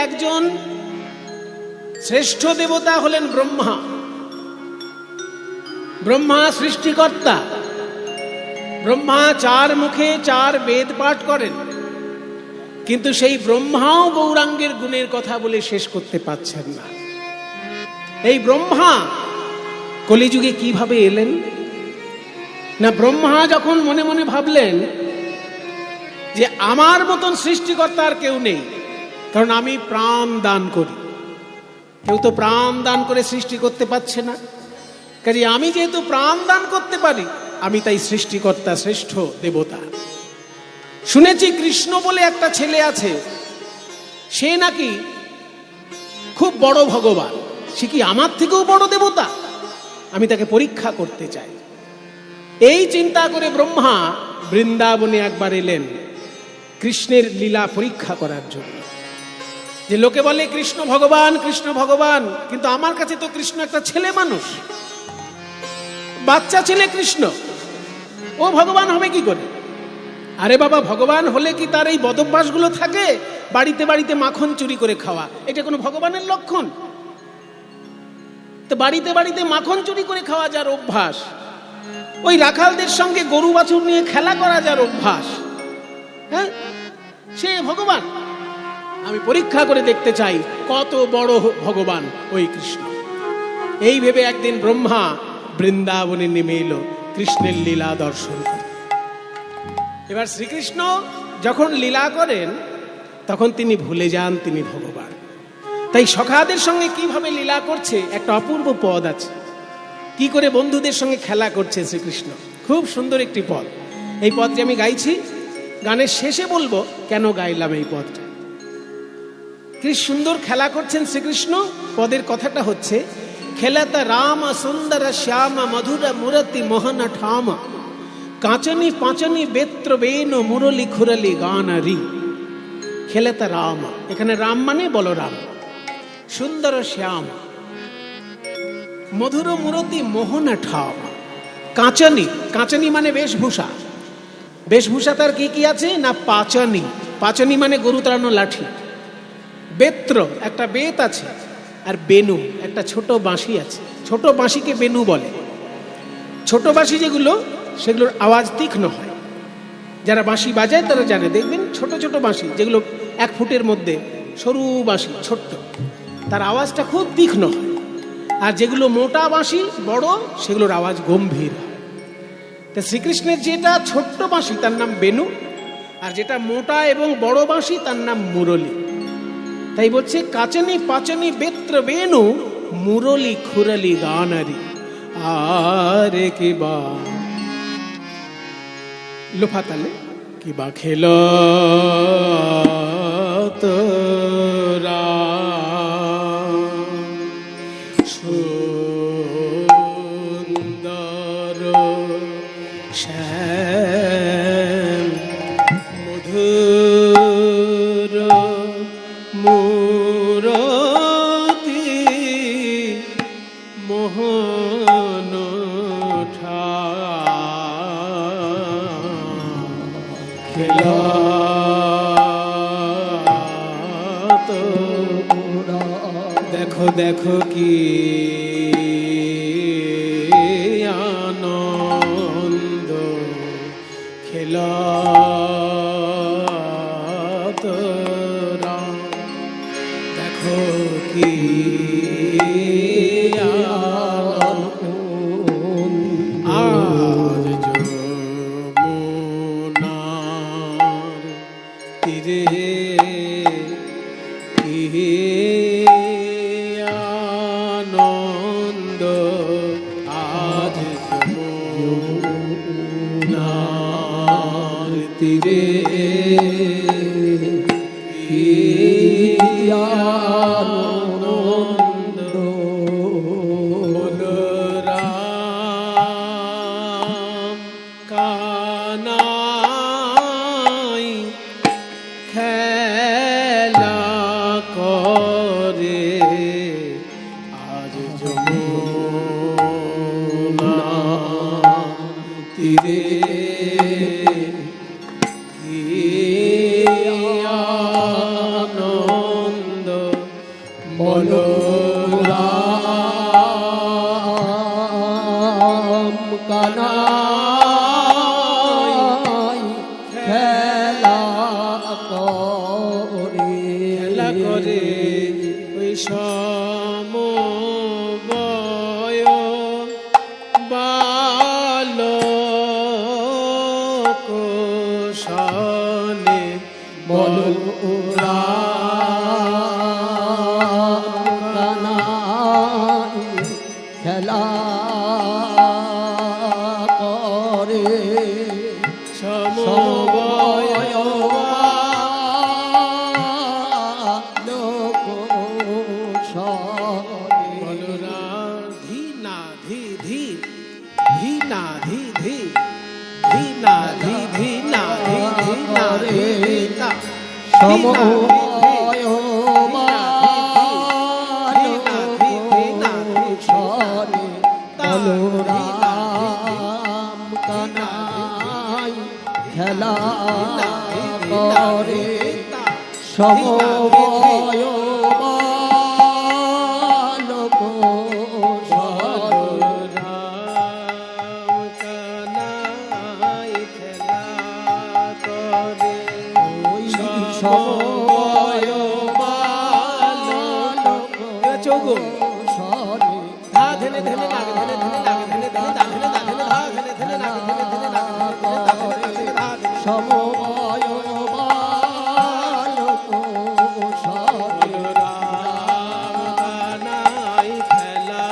একজন শ্রেষ্ঠ দেবতা হলেন ব্রহ্মা। ব্রহ্মা সৃষ্টিকর্তা। ব্রহ্মা 4 মুখে 4 বেদ পাঠ করেন, কিন্তু সেই ব্রহ্মাও গৌরাঙ্গের গুণের কথা বলে শেষ করতে পারছেন না। এই ব্রহ্মা কলিযুগে কিভাবে এলেন না, ব্রহ্মা যখন মনে মনে ভাবলেন যে আমার মতন সৃষ্টিকর্তা আর কেউ নেই, কারণ আমি প্রাণ দান করি, কেউ তো প্রাণ দান করে সৃষ্টি করতে পারছে না, কাজে আমি যেহেতু প্রাণ দান করতে পারি, আমি তাই সৃষ্টিকর্তা, শ্রেষ্ঠ দেবতা। শুনেছি কৃষ্ণ বলে একটা ছেলে আছে, সে নাকি খুব বড় ভগবান, সে কি আমার থেকেও বড় দেবতা, আমি তাকে পরীক্ষা করতে চাই। এই চিন্তা করে ব্রহ্মা বৃন্দাবনে একবার এলেন কৃষ্ণের লীলা পরীক্ষা করার জন্য। যে লোকে বলে কৃষ্ণ ভগবান, কৃষ্ণ ভগবান, কিন্তু আমার কাছে তো কৃষ্ণ একটা ছেলে মানুষ, বাচ্চা ছেলে কৃষ্ণ, ও ভগবান হবে কি করে? আরে বাবা, ভগবান হলে কি তার এই বদভ্যাসগুলো থাকে? বাড়িতে বাড়িতে মাখন চুরি করে খাওয়া, এটা কোনো ভগবানের লক্ষণ? তো বাড়িতে বাড়িতে মাখন চুরি করে খাওয়া যার অভ্যাস, ওই রাখালদের সঙ্গে গরু বাছুর নিয়ে খেলা করা যার অভ্যাস, হ্যাঁ, সে ভগবান? আমি পরীক্ষা করে দেখতে চাই কত বড় ভগবান ওই কৃষ্ণ। এই ভেবে একদিন ব্রহ্মা বৃন্দাবনে নেমে এলো কৃষ্ণের লীলা দর্শন করে। এবার শ্রীকৃষ্ণ যখন লীলা করেন তখন তিনি ভুলে যান তিনি ভগবান। তাই সখাদের সঙ্গে কিভাবে লীলা করছে একটা অপূর্ব পদ আছে, কি করে বন্ধুদের সঙ্গে খেলা করছে শ্রীকৃষ্ণ, খুব সুন্দর একটি পদ। এই পদটি আমি গাইছি, গানের শেষে বলবো কেন গাইলাম এই পদটা। কি সুন্দর খেলা করছেন শ্রীকৃষ্ণ। পদের কথাটা হচ্ছে, খেলাতা রাম সুন্দর শ্যাম মধুর মুরতি মোহন ঠাম কাঁচনি পাঁচনি বেত্র বেন মুরলি খুরলি গানারি। খেলাতা রাম, এখানে রাম মানে বলরাম, সুন্দর শ্যাম, মধুর মুরতি মোহন ঠাম, কাঁচনি, কাঁচনি মানে বেশভূষা, বেশভূষা তার কি কি আছে না, পাচনি, পাচনি মানে গরু তাড়ানো লাঠি, বেত্র একটা বেত আছে, আর বেনু একটা ছোট বাঁশি আছে, ছোট বাঁশিকে বেনু বলে। ছোট বাঁশি যেগুলো, সেগুলোর আওয়াজ তীক্ষ্ণ হয়, যারা বাঁশি বাজায় তারা জানে, দেখবেন ছোট ছোট বাঁশি যেগুলো 1 ফুটের মধ্যে সরু বাঁশি ছোট্ট, তার আওয়াজটা খুব তীক্ষ্ণ হয়। আর যেগুলো মোটা বাঁশি বড়, সেগুলোর আওয়াজ গম্ভীর হয়। তা শ্রীকৃষ্ণের যেটা ছোট্ট বাঁশি তার নাম বেনু, আর যেটা মোটা এবং বড় বাঁশি তার নাম মুরলি। তাই বলছে কাচনি পাচনি বেত্র বেনু মুরলি খুরলি গানারি। আরে কি বা লোফাতালে কি বা খেল তোরা সুন্দর শ্যাম মধুর মুরতি মোহন খেলা তোরা। দেখো দেখো কি আনন্দ, খেলা তোরা, দেখো কি আজ যমুনার তীরে কি আনন্দ, আজ যমুনার তীরে কি আনন্দ। বলরাম কানাই খেলা করে আজ যমুনা তীরে কি আনন্দ, বলরাম কানাই খেলা করে ওই সমবয় বালক সনে বলরাম কানাই খেলা করে সমবয় বলরাম ধি না ধি ধি ধি না ধি ধি ধি না ধি ধি না ধি ধি না ধি ধি না সমবয় বলরাম কানাই খেলা করে সমবয় বালক সমবয় বালক চৌগুন সনে ধা ধেনে ধেনে নাগে ধেনে ধেনে নাগে ধেনে ধেনে ধা ধেনে ধা ধেনে ধা ধেনে ধেনে নাগে ধেনে ধেনে নাগে ধেনে ধেনে ধা ধেনে ধেনে ধা ধেনে সমবয় বালক সনে কানাই খেলা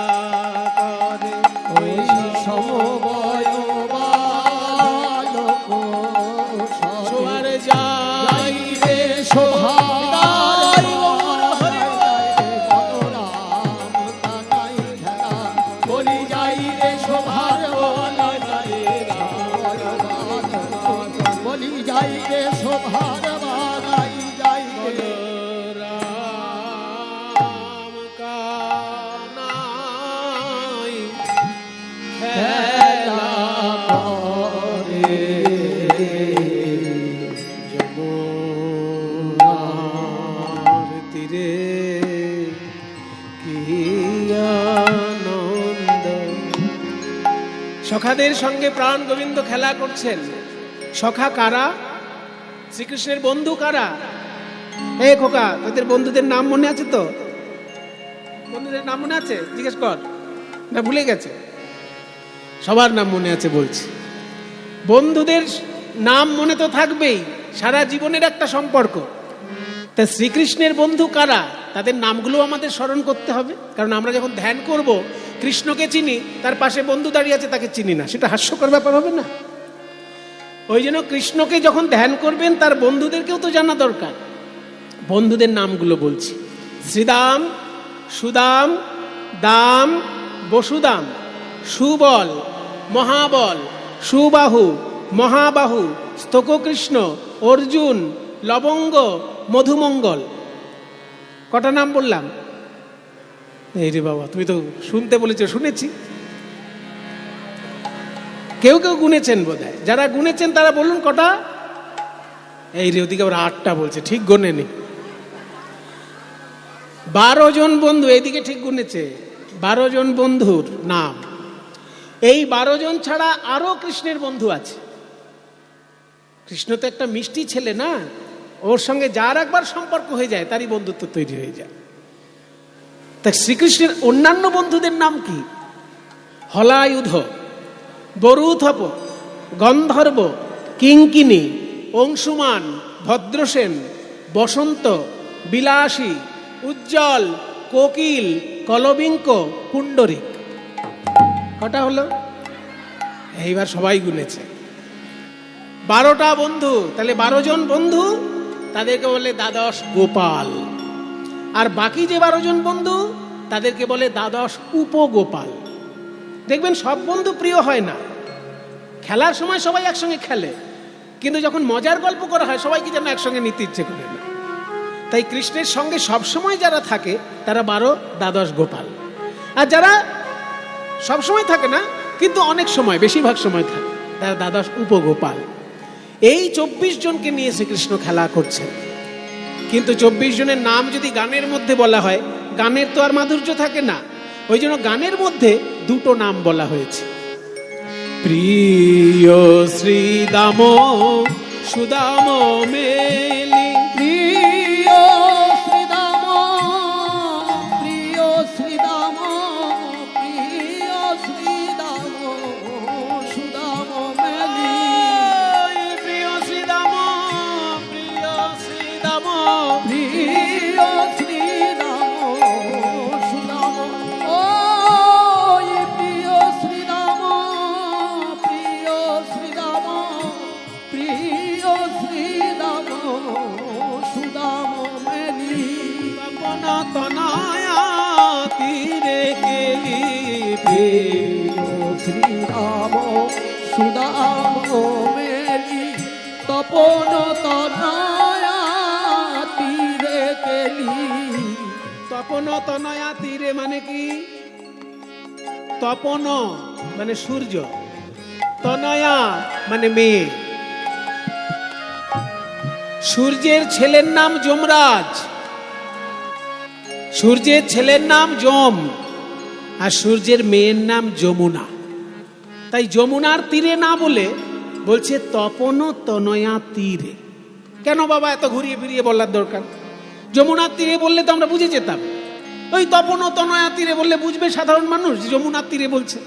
করে ওই সমবয় বালক সনে সোয়ার যাই রে শোভাদার বলরাম কানাই খেলা বলি যাই রে শোভার বলি যাই রে শোভার বাগাই যাই রে রাম কানাই খেলা করে যমুনার তীরে কি আনন্দ। সখাদের সঙ্গে প্রাণ গোবিন্দ খেলা করছেন। সখা কারা? শ্রীকৃষ্ণের বন্ধু কারা? হে খোকা, তোদের বন্ধুদের নাম মনে আছে তো? বন্ধুদের নাম মনে আছে? জিজ্ঞেস কর, না ভুলে গেছে? সবার নাম মনে আছে বলছি। বন্ধুদের নাম মনে তো থাকবেই, সারা জীবনের একটা সম্পর্ক। তা শ্রীকৃষ্ণের বন্ধু কারা? তাদের নামগুলো আমাদের স্মরণ করতে হবে, কারণ আমরা যখন ধ্যান করব কৃষ্ণকে চিনি, তার পাশে বন্ধু দাঁড়িয়ে আছে তাকে চিনি না, সেটা হাস্যকর ব্যাপার হবে না? ওই জন্য কৃষ্ণকে যখন ধ্যান করবেন তার বন্ধুদেরকেও তো জানা দরকার। বন্ধুদের নামগুলো বলছি: শ্রীদাম, সুদাম, দাম, বসুদাম, সুবল, মহাবল, সুবাহু, মহাবাহু, স্তককৃষ্ণ, অর্জুন, লবঙ্গ, মধুমঙ্গল। কটা নাম বললাম? এই রে বাবা, তুমি তো শুনতে বলেছো, শুনেছি। কেউ কেউ গুনেছেন বোধহয়, যারা গুনেছেন তারা বলুন কটা। এই রে, ওদিকে আবার 8টা বলছে, ঠিক গোনেনি। 12 জন বন্ধু, এইদিকে ঠিক গুনেছে। 12 জন বন্ধুর নাম। এই 12 জন ছাড়া আরো কৃষ্ণের বন্ধু আছে। কৃষ্ণ তো একটা মিষ্টি ছেলে না, ওর সঙ্গে যার একবার সম্পর্ক হয়ে যায় তারই বন্ধুত্ব তৈরি হয়ে যায়। তা শ্রীকৃষ্ণের অন্যান্য বন্ধুদের নাম কি? হলায়ুধ, বরুথপ, গন্ধর্ব, কিঙ্কিনী, অংশুমান, ভদ্রসেন, বসন্ত, বিলাসী, উজ্জ্বল, কোকিল, কলবিঙ্ক, পুণ্ডরিক। কটা হলো? এইবার সবাই গুনেছে। 12টা বন্ধু, তাহলে 12 জন বন্ধু, তাদেরকে বলে দ্বাদশ গোপাল। আর বাকি যে 12 জন বন্ধু তাদেরকে বলে দ্বাদশ উপগোপাল। দেখবেন সব বন্ধু প্রিয় হয় না। খেলার সময় সবাই একসঙ্গে খেলে, কিন্তু যখন মজার গল্প করা হয় সবাইকে যেন একসঙ্গে নিতে ইচ্ছে করে না। তাই কৃষ্ণের সঙ্গে সবসময় যারা থাকে তারা 12 দ্বাদশ গোপাল। আর যারা সবসময় থাকে না কিন্তু অনেক সময়, বেশিরভাগ সময় থাকে, তারা দ্বাদশ উপগোপাল। এই 24 জনকে নিয়ে শ্রীকৃষ্ণ খেলা করছেন। কিন্তু 24 জনের নাম যদি গানের মধ্যে বলা হয়, গানের তো আর মাধুর্য থাকে না, ওই জন্য গানের মধ্যে দুটো নাম বলা হয়েছে। প্রিয় শ্রীদাম সুদাম মেলি, প্রিয় শ্রীদাম, প্রিয় শ্রীদাম, প্রিয় শ্রীদাম সুদাম মেলি। প্রিয় শ্রীদাম, প্রিয় শ্রীদাম, প্রিয় শ্রীদাম সুদাম, ও প্রিয় শ্রীদাম, প্রিয় শ্রীদাম, প্রিয় শ্রীদাম সুদাম মেলি। তপন তনয়া তীরে গেলি, প্রিয় শ্রীরাম সুদাম মেলি, তপন তনয়া তীরে গেলি। তপন তনয়া তীরে মানে কি? তপন মানে সূর্য, তনয়া মানে মেয়ে। সূর্যের ছেলের নাম যমরাজ, সূর্যের ছেলের নাম যম, আর সূর্যের মেয়ের নাম যমুনা। তাই যমুনার তীরে না বলে বলছে তপন তনয়া তীরে। কেন বাবা এত ঘুরিয়ে ফিরিয়ে বলার দরকার? যমুনার তীরে বললে তো আমরা বুঝে যেতাম। ওই তপন তনয়া তীরে বললে বুঝবে সাধারণ মানুষ যমুনার তীরে বলছে।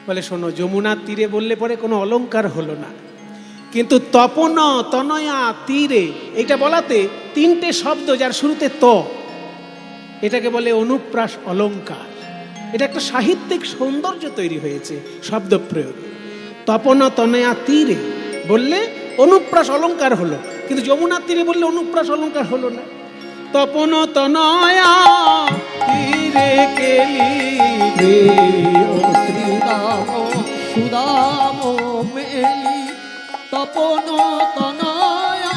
বলে শোনো, যমুনার তীরে বললে পরে কোনো অলংকার হলো না, কিন্তু তপন তনয়া তীরে এটা বলাতে তিনটে শব্দ যার শুরুতে ত, এটাকে বলে অনুপ্রাস অলংকার। এটা একটা সাহিত্যিক সৌন্দর্য তৈরি হয়েছে শব্দ প্রয়োগ। তপন তনয়া তীরে বললে অনুপ্রাস অলংকার হলো, কিন্তু যমুনার তীরে বললে অনুপ্রাস অলংকার হলো না। তপন তনয়া তীরে গেলি, প্রিয় শ্রীরাম সুদাম মেলি, তপন তনয়া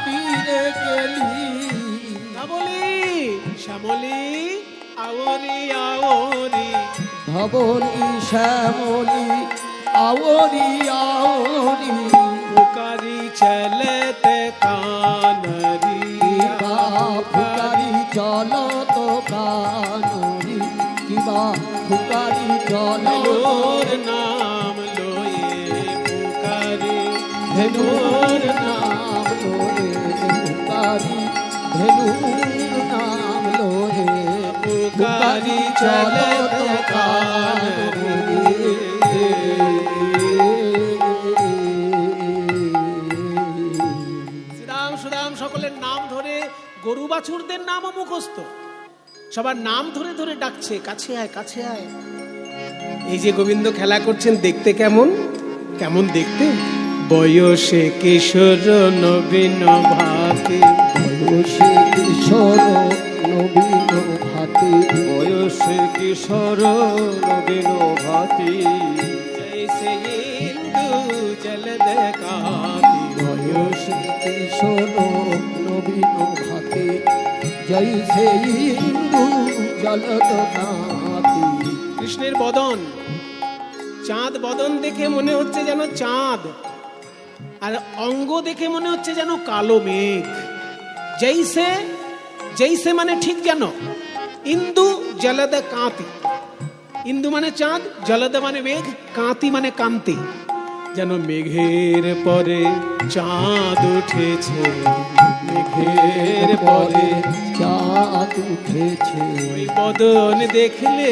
তীরে গেলি। শ্যামলি শ্যামলি আওরি আওরি, ধবলি শ্যামলি আওরি আওরি, পুকারি চলতে কানরি, ফুকারি চলত কানরি, কিবা ফুকারি চলত ধেনুর নাম লয়ে পুকারি, ধেনুর নাম লোরে, ফুকারি ধেনুর নাম লোরে, ফুকারি চলত কানরি। শ্রীরাম সুদাম সকলের নাম ধরে, গরু বাছুরদের নামও মুখস্থ, সবার নাম ধরে ধরে ডাকছে, কাছে আয় কাছে আয়। এই যে গোবিন্দ খেলা করছেন, দেখতে কেমন কেমন দেখতে, বয়সে কিশোর নবীন ভাতি, বয়সে কিশোর নবীন ভাতি, বয়সে কিশোর নবীন ভাতি, জৈসে ইন্দু জলদ কাতি, বয়সে কিশোর নবীন ভাতি, জৈসে ইন্দু জলদ নাতি। কৃষ্ণের বদন, চাঁদ বদন দেখে মনে হচ্ছে যেন চাঁদ, আর অঙ্গ দেখে মনে হচ্ছে যেন কালো মেঘ। জৈসে, জৈসে মানে ঠিক যেন, ইন্দু জলদ কাঁতি, ইন্দু মানে চাঁদ, জলদ মানে মেঘ, কাঁতি মানে কান্তি। যেন মেঘের পরে চাঁদ উঠেছে, মেঘের পরে চাঁদ উঠেছে, ওই বদন দেখলে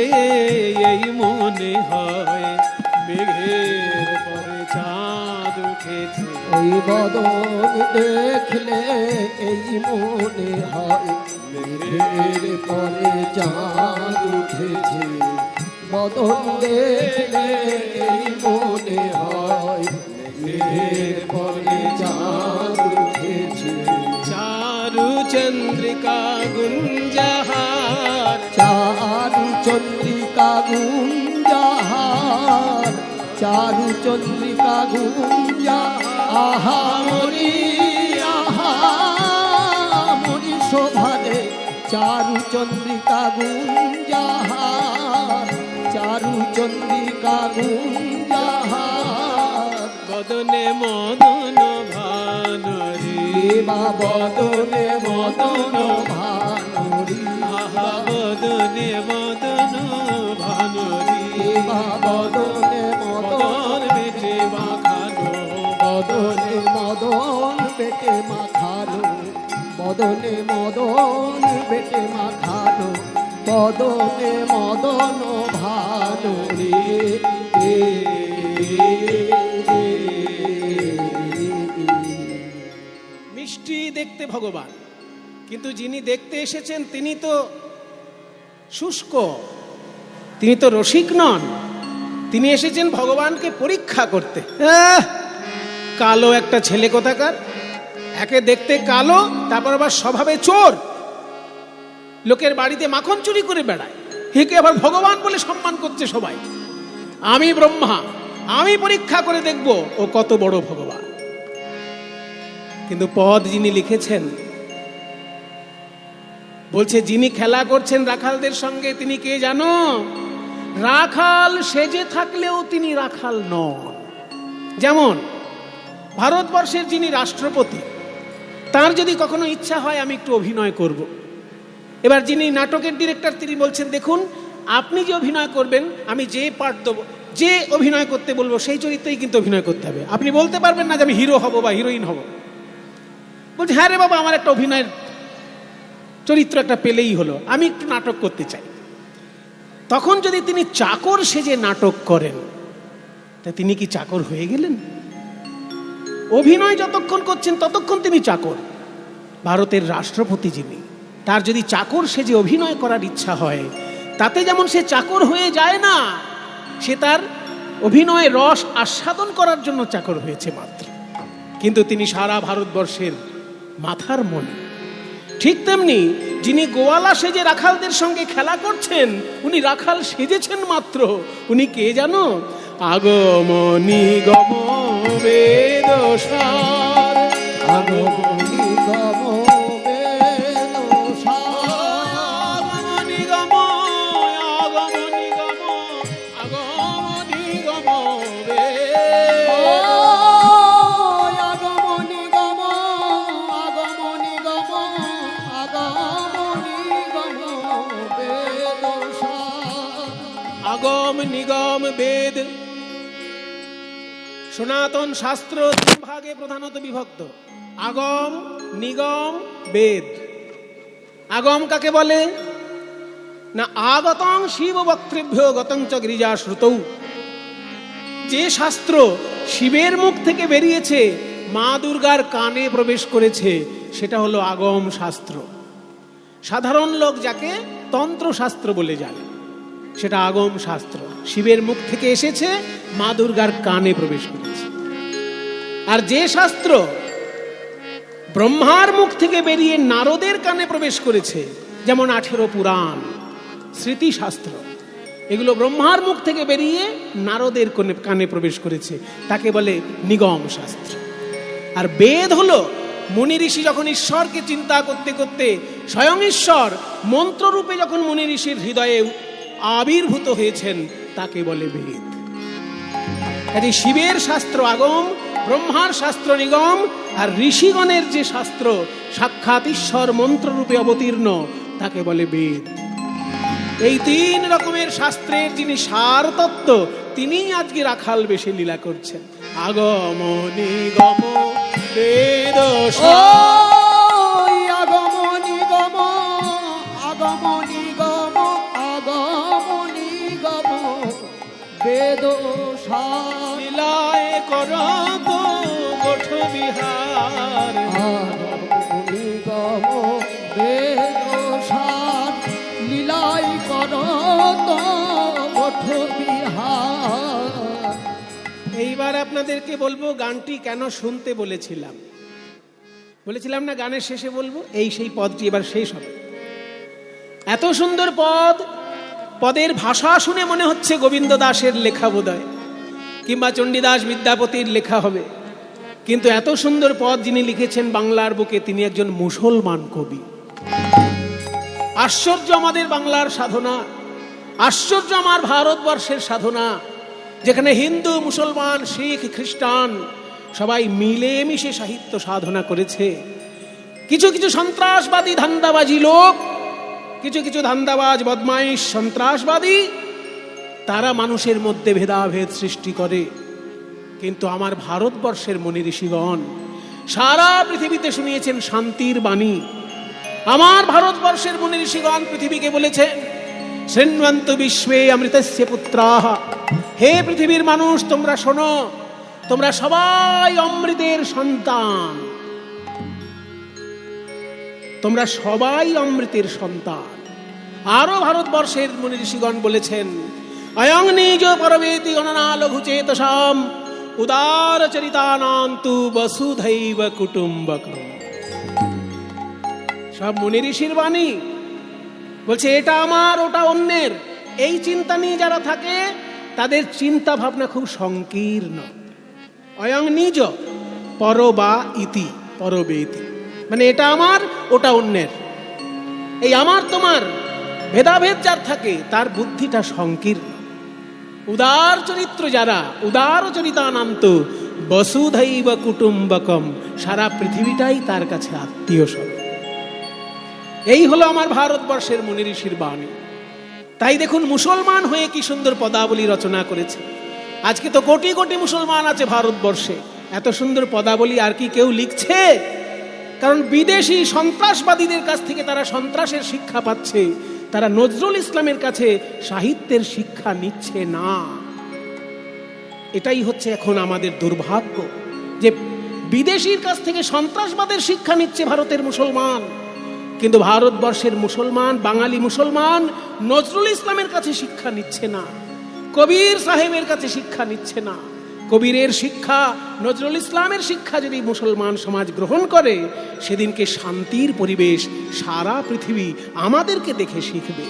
এই মনে হয় মেঘের পরে চাঁদ উঠেছে। ওই বদন দেখলে এই মনে হয় মেঘের পরে চাঁদ উঠেছে, বদন দেখলে এই মনে হয় মেঘের পরে চাঁদ উঠেছে। চারু চন্দ্রিকা গুঞ্জাহার, চারু চন্দ্রিকা গুঞ্জাহার, চারু চন্দ্রিকা গুঞ্জাহার, আহা মরি আহা মরি শোভারে, চারু চন্দ্রিকা গুঞ্জাহার, চারু চন্দ্রিকা গুঞ্জাহার। বদনে মদন ভানরে, বা বদনে মদন ভানুরি, বদনে মদন বেটে মাখানো, বদনে মদন ভালো রে মিষ্টি দেখতে ভগবান, কিন্তু যিনি দেখতে এসেছেন তিনি তো শুষ্ক, তিনি তো রসিক নন, তিনি এসেছেন ভগবানকে পরীক্ষা করতে। কালো একটা ছেলে কোথাকার, একে দেখতে কালো, তারপর আবার স্বভাবে চোর, লোকের বাড়িতে মাখন চুরি করে বেড়ায়, একে আবার ভগবান বলে সম্মান করছে সবাই। আমি ব্রহ্মা, আমি পরীক্ষা করে দেখব ও কত বড় ভগবান। কিন্তু পদ যিনি লিখেছেন বলছে যিনি খেলা করছেন রাখালদের সঙ্গে তিনি কে জানো? রাখাল সেজে থাকলেও তিনি রাখাল নন। যেমন ভারতবর্ষের যিনি রাষ্ট্রপতি, তার যদি কখনো ইচ্ছা হয় আমি একটু অভিনয় করব, এবার যিনি নাটকের ডিরেক্টর তিনি বলছেন দেখুন আপনি যে অভিনয় করবেন আমি যে পার্ট দেবো, যে অভিনয় করতে বলবো সেই চরিত্রেই কিন্তু অভিনয় করতে হবে, আপনি বলতে পারবেন না যে আমি হিরো হব বা হিরোইন হব। বলছে হ্যাঁ রে বাবা, আমার একটা অভিনয়ের চরিত্র একটা পেলেই হলো, আমি একটু নাটক করতে চাই। তখন যদি তিনি চাকর সেজে নাটক করেন তা তিনি কি চাকর হয়ে গেলেন? অভিনয় যতক্ষণ করছেন ততক্ষণ তিনি চাকর। ভারতের রাষ্ট্রপতি যিনি, তার যদি চাকর সেজে অভিনয় করার ইচ্ছা হয় তাতে যেমন সে চাকর হয়ে যায় না, সে তার অভিনয় রস আস্বাদন করার জন্য চাকর হয়েছে মাত্র, কিন্তু তিনি সারা ভারতবর্ষের মাথার মণি। ঠিক তেমনি যিনি গোয়ালা সেজে রাখালদের সঙ্গে খেলা করছেন উনি রাখাল সেজেছেন মাত্র, উনি কে জানো? আগম নিগম বেদ সার, আগম নিগম বেদ সার, আগম নিগম, আগম নিগম, আগম নিগম বেদ, আগম নিগম, আগম নিগম, আগম নিগম বেদ সার। আগম নিগম বেদ। সনাতন শাস্ত্র তিন ভাগে প্রধানত বিভক্ত, আগম নিগম বেদ। আগম কাকে বলে না? আগতং শিব বক্তৃভ্য গতং চ গিরিজা শ্রুতৌ। যে শাস্ত্র শিবের মুখ থেকে বেরিয়েছে, মা দুর্গার কানে প্রবেশ করেছে, সেটা হলো আগম শাস্ত্র। সাধারণ লোক যাকে তন্ত্র শাস্ত্র বলে জানে, সেটা আগম শাস্ত্র। শিবের মুখ থেকে এসেছে, মা দুর্গার কানে প্রবেশ করেছে। আর যে শাস্ত্র ব্রহ্মার মুখ থেকে বেরিয়ে নারদের কানে প্রবেশ করেছে, যেমন 18 পুরাণ, স্মৃতি শাস্ত্র, এগুলো ব্রহ্মার মুখ থেকে বেরিয়ে নারদের কানে প্রবেশ করেছে, তাকে বলে নিগম শাস্ত্র। আর বেদ হলো মুনি ঋষি যখন ঈশ্বরকে চিন্তা করতে করতে স্বয়ং ঈশ্বর মন্ত্ররূপে যখন মুনি ঋষির হৃদয়ে আবির্ভূত হয়েছেন, তাকে বলে বেদ। কাজে শিবের শাস্ত্র আগম, ব্রহ্মার শাস্ত্র নিগম, আর ঋষিগণের যে শাস্ত্র সাক্ষাৎ ঈশ্বর মন্ত্ররূপে অবতীর্ণ, তাকে বলে বেদ। এই 3 রকমের শাস্ত্রের যিনি সার তত্ত্ব, তিনিই আজকে রাখাল বেশে লীলা করছেন। আগম নিগম বেদ ওই আগম নিগম, আগম নিগম, আগম নিগম বেদ সার। লীলায় করত গোঠ বিহার, আগম নিগম বেদ সার, লীলাই করত গোঠ বিহার। এইবার আপনাদেরকে বলবো গানটি কেন শুনতে বলেছিলাম। বলেছিলাম না গানের শেষে বলবো, এই সেই পদটি এবার শেষ হবে। এত সুন্দর পদ, পদের ভাষা শুনে মনে হচ্ছে গোবিন্দ দাসের লেখা বোধহয়, কিংবা চণ্ডীদাস বিদ্যাপতির লেখা হবে, কিন্তু এত সুন্দর পদ যিনি লিখেছেন বাংলার বুকে, তিনি একজন মুসলমান কবি। আশ্চর্য আমাদের বাংলার সাধনা, আশ্চর্য আমার ভারতবর্ষের সাধনা, যেখানে হিন্দু, মুসলমান, শিখ, খ্রিস্টান সবাই মিলেমিশে সাহিত্য সাধনা করেছে। কিছু কিছু সন্ত্রাসবাদী ধান্দাবাজি লোক, কিছু কিছু ধান্দাবাজ বদমাইশ সন্ত্রাসবাদী, তারা মানুষের মধ্যে ভেদাভেদ সৃষ্টি করে। কিন্তু আমার ভারতবর্ষের মুনি ঋষিগণ সারা পৃথিবীতে শুনিয়েছেন শান্তির বাণী, আমার ভারতবর্ষের মুনি ঋষিগণ পৃথিবীকে বলেছেন, শৃণ্বন্তু বিশ্বে অমৃতস্য পুত্রাঃ, হে পৃথিবীর মানুষ তোমরা শোনো, তোমরা সবাই অমৃতের সন্তান, তোমরা সবাই অমৃতের সন্তান। আরো ভারতবর্ষের মুনি ঋষিগণ বলেছেন, অয়ং নিজ পরবেতি গণনা লঘু চেতসাম উদার চরিতানান্তু বসুধৈব কুটুম্বকম। সব মুনি ঋষির বাণী বলছে, এটা আমার ওটা অন্যের, এই চিন্তা নিয়ে যারা থাকে তাদের চিন্তা ভাবনা খুব সংকীর্ণ। অয়ং নিজ পর বা ইতি পরবেতি, মানে এটা আমার ওটা অন্যের, এই আমার তোমার ভেদাভেদ যার থাকে তার বুদ্ধিটা সংকীর্ণ। উদার চরিত্র যারা, উদার চরিতানান্ত বসুধৈব কুটুম্বকম, সারা পৃথিবীটাই তার কাছে আত্মীয় স্বরূপ। এই হলো আমার ভারতবর্ষের মুনি ঋষির বাণী। তাই দেখুন মুসলমান হয়ে কি সুন্দর পদাবলী রচনা করেছে। আজকে তো কোটি কোটি মুসলমান আছে ভারতবর্ষে, এত সুন্দর পদাবলী আর কি কেউ লিখছে? কারণ বিদেশি সন্ত্রাসবাদীদের কাছ থেকে তারা সন্ত্রাসের শিক্ষা পাচ্ছে, তারা নজরুল ইসলামের কাছে সাহিত্যের শিক্ষা নিচ্ছে না। এটাই হচ্ছে এখন আমাদের দুর্ভাগ্য, যে বিদেশির কাছ থেকে সন্ত্রাসবাদের শিক্ষা নিচ্ছে ভারতের মুসলমান, কিন্তু ভারতবর্ষের মুসলমান, বাঙালি মুসলমান নজরুল ইসলামের কাছে শিক্ষা নিচ্ছে না, কবির সাহেবের কাছে শিক্ষা নিচ্ছে না। কবিরের শিক্ষা, নজরুল ইসলামের শিক্ষা যদি মুসলমান সমাজ গ্রহণ করে, সেদিনকে শান্তির পরিবেশ সারা পৃথিবী আমাদেরকে দেখে শিখবে।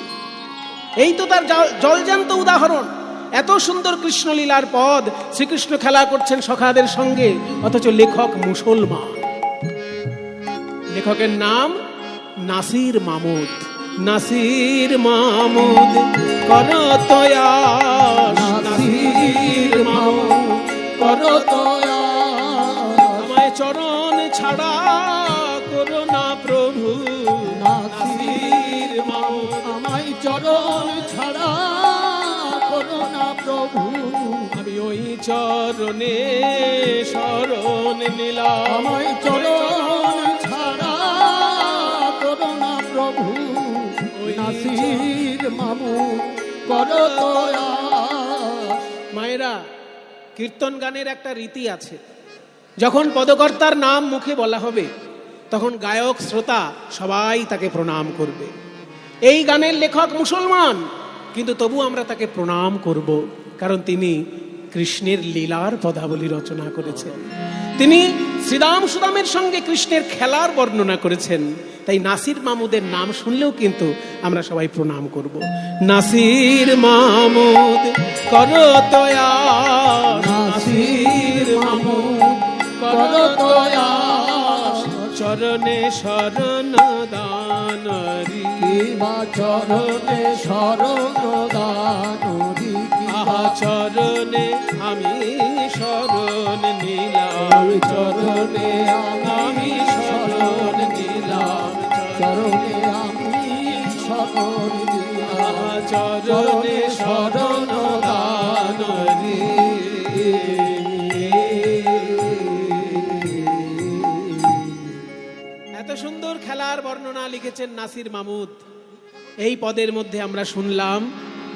এই তো তার জলজান্ত উদাহরণ। এত সুন্দর কৃষ্ণলীলার পদ, শ্রীকৃষ্ণ খেলা করছেন সখাদের সঙ্গে, অথচ লেখক মুসলমান। লেখকের নাম নাসির মাহমুদ। নাসির মাহমুদ করো তয়াস, নাসির মাহমুদ করো তয়াস, আমায় চরণ ছাড়া করো না প্রভু। নাসির মাহমুদ আমায় চরণ ছাড়া করো না প্রভু, আমি ওই চরণে শরণ নিলাম। আমায় চরণ ছাড়া করো না প্রভু, নাসির মাহমুদ করো তয়াস। মায়েরা, কীর্তন গানের একটা রীতি আছে, যখন পদকর্তার নাম মুখে বলা হবে তখন গায়ক শ্রোতা সবাই তাকে প্রণাম করবে। এই গানের লেখক মুসলমান, কিন্তু তবু আমরা তাকে প্রণাম করব, কারণ তিনি কৃষ্ণের লীলার পদাবলী রচনা করেছেন। তিনি শ্রীদাম সুদামের সঙ্গে কৃষ্ণের খেলার বর্ণনা করেছেন। তাই নাসির মাহমুদের নাম শুনলেও কিন্তু আমরা সবাই প্রণাম করব। নাসির মাহমুদ করো তয়াস, নাসির মাহমুদ করো তয়াস, চরণে শরণ দান কিবা চরণে শরণ দান, আহা চরণে আমি শরণ নিলাম, চরণে আমি শরণ নিলাম, চরণে আমি শরণ দিলাম, চরণে শরণ দান রে। এত সুন্দর খেলার বর্ণনা লিখেছেন নাসির মাহমুদ। এই পদের মধ্যে আমরা শুনলাম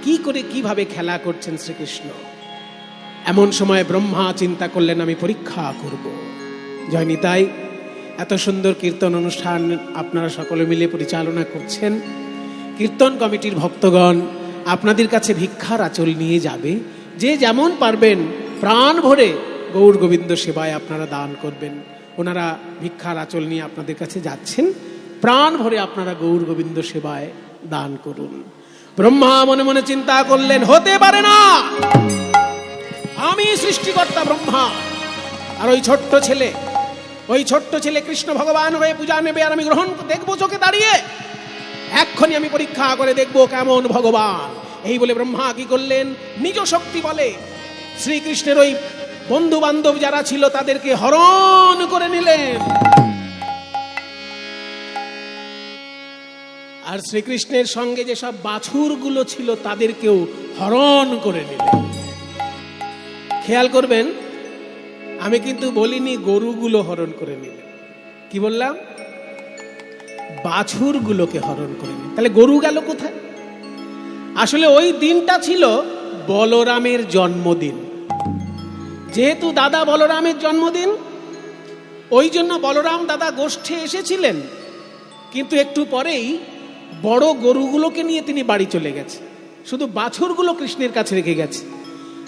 কি করে কিভাবে খেলা করছেন শ্রীকৃষ্ণ। এমন সময় ব্রহ্মা চিন্তা করলেন, আমি পরীক্ষা করব। জয় নিতাই। এত সুন্দর কীর্তন অনুষ্ঠান আপনারা সকলে মিলে পরিচালনা করছেন। কীর্তন কমিটির ভক্তগণ আপনাদের কাছে ভিক্ষার আঁচল নিয়ে যাবে, যে যেমন পারবেন প্রাণ ভরে গৌর গোবিন্দ সেবায় আপনারা দান করবেন। ওনারা ভিক্ষার আঁচল নিয়ে আপনাদের কাছে যাচ্ছেন, প্রাণ ভরে আপনারা গৌর গোবিন্দ সেবায় দান করুন। ব্রহ্মা মনে মনে চিন্তা করলেন, হতে পারে না, আমি সৃষ্টিকর্তা ব্রহ্মা, আর ওই ছোট্ট ছেলে কৃষ্ণ ভগবান হয়ে পূজা নেবে, আর আমি গ্রহণ দেখবো চোখে দাঁড়িয়ে, এক্ষুনি আমি পরীক্ষা করে দেখবো কেমন ভগবান। এই বলে ব্রহ্মা কি করলেন, নিজ শক্তি বলে শ্রীকৃষ্ণের ওই বন্ধু বান্ধব যারা ছিল তাদেরকে হরণ করে নিলেন, আর শ্রীকৃষ্ণের সঙ্গে যেসব বাছুরগুলো ছিল তাদেরকেও হরণ করে নিলেন। খেয়াল করবেন, আমি কিন্তু বলিনি গরুগুলো হরণ করে নিলেন, কি বললাম? বাছুরগুলোকে হরণ করে নেন। তাহলে গরু গেল কোথায়? আসলে ওই দিনটা ছিল বলরামের জন্মদিন। যেহেতু দাদা বলরামের জন্মদিন, ওই জন্য বলরাম দাদা গোষ্ঠে এসেছিলেন, কিন্তু একটু পরেই বড় গরুগুলোকে নিয়ে তিনি বাড়ি চলে গেছে। শুধু বাছুরগুলো কৃষ্ণের কাছে রেখে গেছে,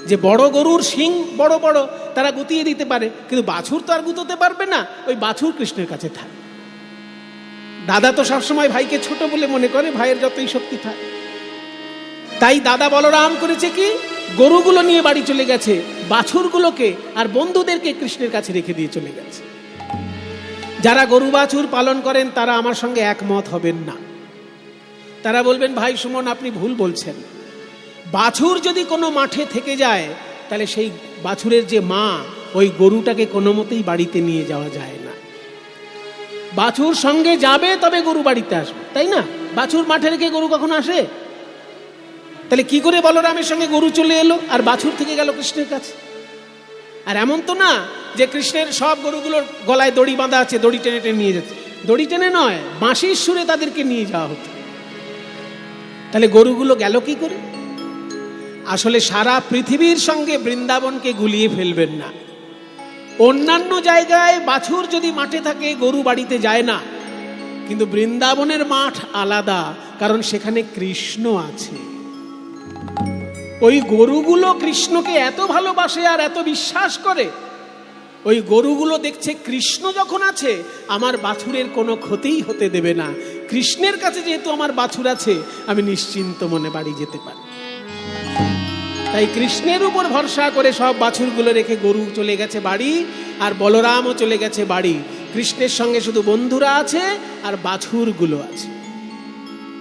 যে বড় গরুর শিং বড় বড়, তারা গুতিয়ে দিতে পারে, কিন্তু বাছুর তো আর গুতোতে পারবে না, ওই বাছুর কৃষ্ণের কাছে থাক। দাদা তো সবসময় ভাইকে ছোট বলে মনে করে, ভাইয়ের যতই শক্তি থাক। তাই দাদা বলরাম করেছে কি, গরুগুলো নিয়ে বাড়ি চলে গেছে, বাছুরগুলোকে আর বন্ধুদেরকে কৃষ্ণের কাছে রেখে দিয়ে চলে গেছে। যারা গরু বাছুর পালন করেন তারা আমার সঙ্গে একমত হবেন না। তারা বলবেন, ভাই সুমন আপনি ভুল বলছেন। বাছুর যদি কোনো মাঠে থেকে যায়, তাহলে সেই বাছুরের যে মা, ওই গরুটাকে কোনো মতেই বাড়িতে নিয়ে যাওয়া যায় না। বাছুর সঙ্গে যাবে তবে গরু বাড়িতে আসবে, তাই না? বাছুর মাঠে রেখে গরু কখনো আসে? তাহলে কি করে বলরামের সঙ্গে গরু চলে এলো আর বাছুর থেকে গেল কৃষ্ণের কাছে? আর এমন তো না যে কৃষ্ণের সব গরুগুলোর গলায় দড়ি বাঁধা আছে, দড়ি টেনে টেনে নিয়ে যাচ্ছে। দড়ি টেনে নয়, বাঁশির সুরে তাদেরকে নিয়ে যাওয়া হতো। তাহলে গরুগুলো গেল কি করে? আসলে সারা পৃথিবীর সঙ্গে বৃন্দাবনকে গুলিয়ে ফেলবেন না। অন্যান্য জায়গায় বাছুর যদি মাঠে থাকে গরু বাড়িতে যায় না, কিন্তু বৃন্দাবনের মাঠ আলাদা, কারণ সেখানে কৃষ্ণ আছে। ওই গরুগুলো কৃষ্ণকে এত ভালোবাসে আর এত বিশ্বাস করে, ওই গরুগুলো দেখছে কৃষ্ণ যখন আছে আমার বাছুরের কোনো ক্ষতিই হতে দেবে না। কৃষ্ণের কাছে যেহেতু আমার বাছুর আছে, আমি নিশ্চিন্ত মনে বাড়ি যেতে পারি। তাই কৃষ্ণের উপর ভরসা করে সব বাছুরগুলো রেখে গরু চলে গেছে বাড়ি, আর বলরামও চলে গেছে বাড়ি। কৃষ্ণের সঙ্গে শুধু বন্ধুরা আছে আর বাছুরগুলো আছে।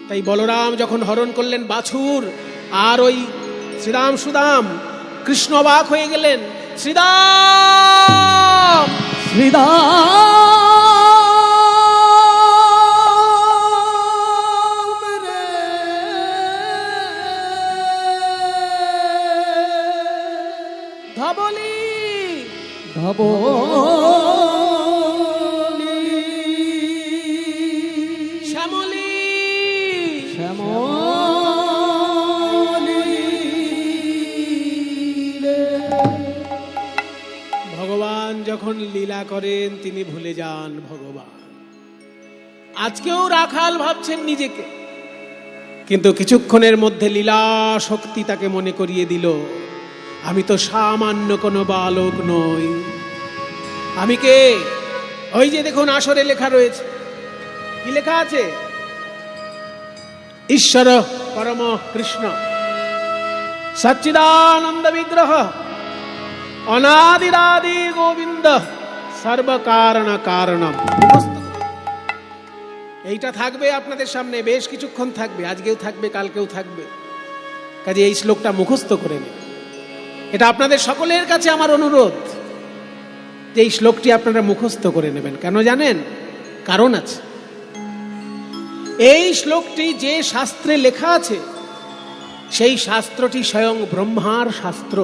তাই বলরাম যখন হরণ করলেন বাছুর, আর ওই শ্রীরাম সুদাম, কৃষ্ণ অবাক হয়ে গেলেন। শ্রীরাম শ্রীরাম রে ধবলি ধবলি শ্যামলি শ্যামলি রে। ভগবান যখন লীলা করেন তিনি ভুলে যান ভগবান। আজকেও রাখাল ভাবছেন নিজেকে, কিন্তু কিছুক্ষণের মধ্যে লীলা শক্তি তাকে মনে করিয়ে দিল, আমি তো সামান্য কোনো বালক নই। আমি কে? ওই যে দেখুন আসরে লেখা রয়েছে। কি লেখা আছে? ঈশ্বর পরম কৃষ্ণ সচ্চিদানন্দ বিগ্রহ অনাদিরাদি গোবিন্দ সর্বকারণ কারণম। এইটা থাকবে আপনাদের সামনে, বেশ কিছুক্ষণ থাকবে, আজকেও থাকবে, কালকেও থাকবে। কাজে এই শ্লোকটা মুখস্থ করে নিন। এটা আপনাদের সকলের কাছে আমার অনুরোধ যে এই শ্লোকটি আপনারা মুখস্থ করে নেবেন। কেন জানেন? কারণ আছে। এই শ্লোকটি যে শাস্ত্রে লেখা আছে, সেই শাস্ত্রটি স্বয়ং ব্রহ্মার শাস্ত্র,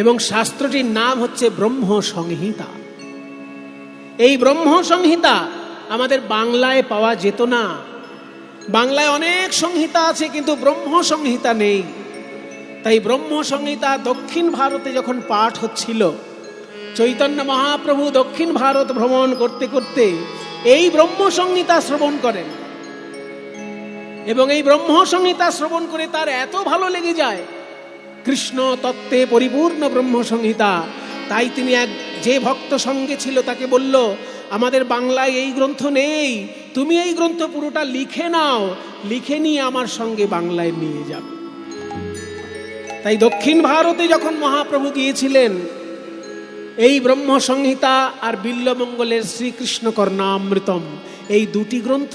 এবং শাস্ত্রটির নাম হচ্ছে ব্রহ্ম সংহিতা। এই ব্রহ্ম সংহিতা আমাদের বাংলায় পাওয়া যেত না। বাংলায় অনেক সংহিতা আছে, কিন্তু ব্রহ্ম সংহিতা নেই। তাই ব্রহ্ম সংহিতা দক্ষিণ ভারতে যখন পাঠ হচ্ছিল, চৈতন্য মহাপ্রভু দক্ষিণ ভারত ভ্রমণ করতে করতে এই ব্রহ্ম সংহিতা শ্রবণ করেন, এবং এই ব্রহ্ম সংহিতা শ্রবণ করে তার এত ভালো লেগে যায়, কৃষ্ণ তত্ত্বে পরিপূর্ণ ব্রহ্ম সংহিতা। তাই তিনি যে ভক্ত সঙ্গে ছিল তাকে বলল, আমাদের বাংলায় এই গ্রন্থ নেই, তুমি এই গ্রন্থ পুরোটা লিখে নাও, লিখে নিয়ে আমার সঙ্গে বাংলায় নিয়ে যাবে। তাই দক্ষিণ ভারতে যখন মহাপ্রভু গিয়েছিলেন, এই ব্রহ্ম সংহিতা আর বিল্বমঙ্গলের শ্রীকৃষ্ণ কর্ণামৃতম, এই দুটি গ্রন্থ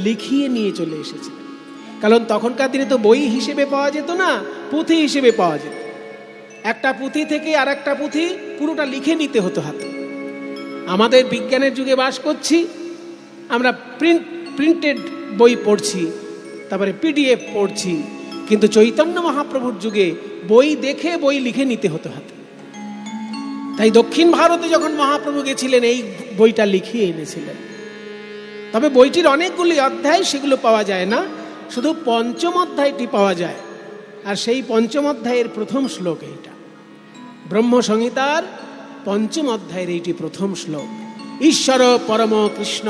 লিখিয়ে নিয়ে চলে এসেছিলেন। কারণ তখনকার দিনে তো বই হিসেবে পাওয়া যেত না, পুঁথি হিসেবে পাওয়া যেত। একটা পুঁথি থেকে আর একটা পুঁথি পুরোটা লিখে নিতে হতো হাতে। আমাদের বিজ্ঞানের যুগে বাস করছি, আমরা প্রিন্টেড বই পড়ছি, তারপরে পিডিএফ পড়ছি, কিন্তু চৈতন্য মহাপ্রভুর যুগে বই দেখে বই লিখে নিতে হতো হাতে। তাই দক্ষিণ ভারতে যখন মহাপ্রভু গেছিলেন, এই বইটা লিখিয়ে এনেছিলেন। তবে বইটির অনেকগুলি অধ্যায়, সেগুলো পাওয়া যায় না, শুধু পঞ্চম অধ্যায়টি পাওয়া যায়। আর সেই পঞ্চম অধ্যায়ের প্রথম শ্লোক এইটা, ব্রহ্মসংহিতার পঞ্চম অধ্যায়ের এইটি প্রথম শ্লোক। ঈশ্বর পরম কৃষ্ণ,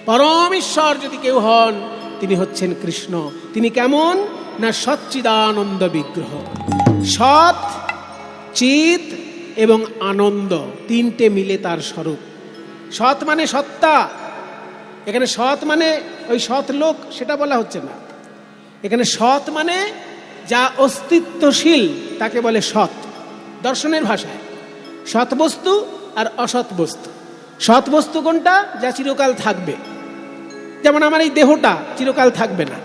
পরম ঈশ্বর যদি কেউ হন তিনি হচ্ছেন কৃষ্ণ। তিনি কেমন না সচ্চিদানন্দ বিগ্রহ। সৎ, চিৎ এবং আনন্দ তিনটে মিলে তার স্বরূপ। সৎ মানে সত্তা, এখানে সৎ মানে ওই সৎ লোক সেটা বলা হচ্ছে না। এখানে সৎ মানে যা অস্তিত্বশীল তাকে বলে সৎ। দর্শনের ভাষায় সৎ বস্তু আর অসৎ বস্তু। সৎ বস্তু কোনটা? যা চিরকাল থাকবে। যেমন আমার এই দেহটা চিরকাল থাকবে না,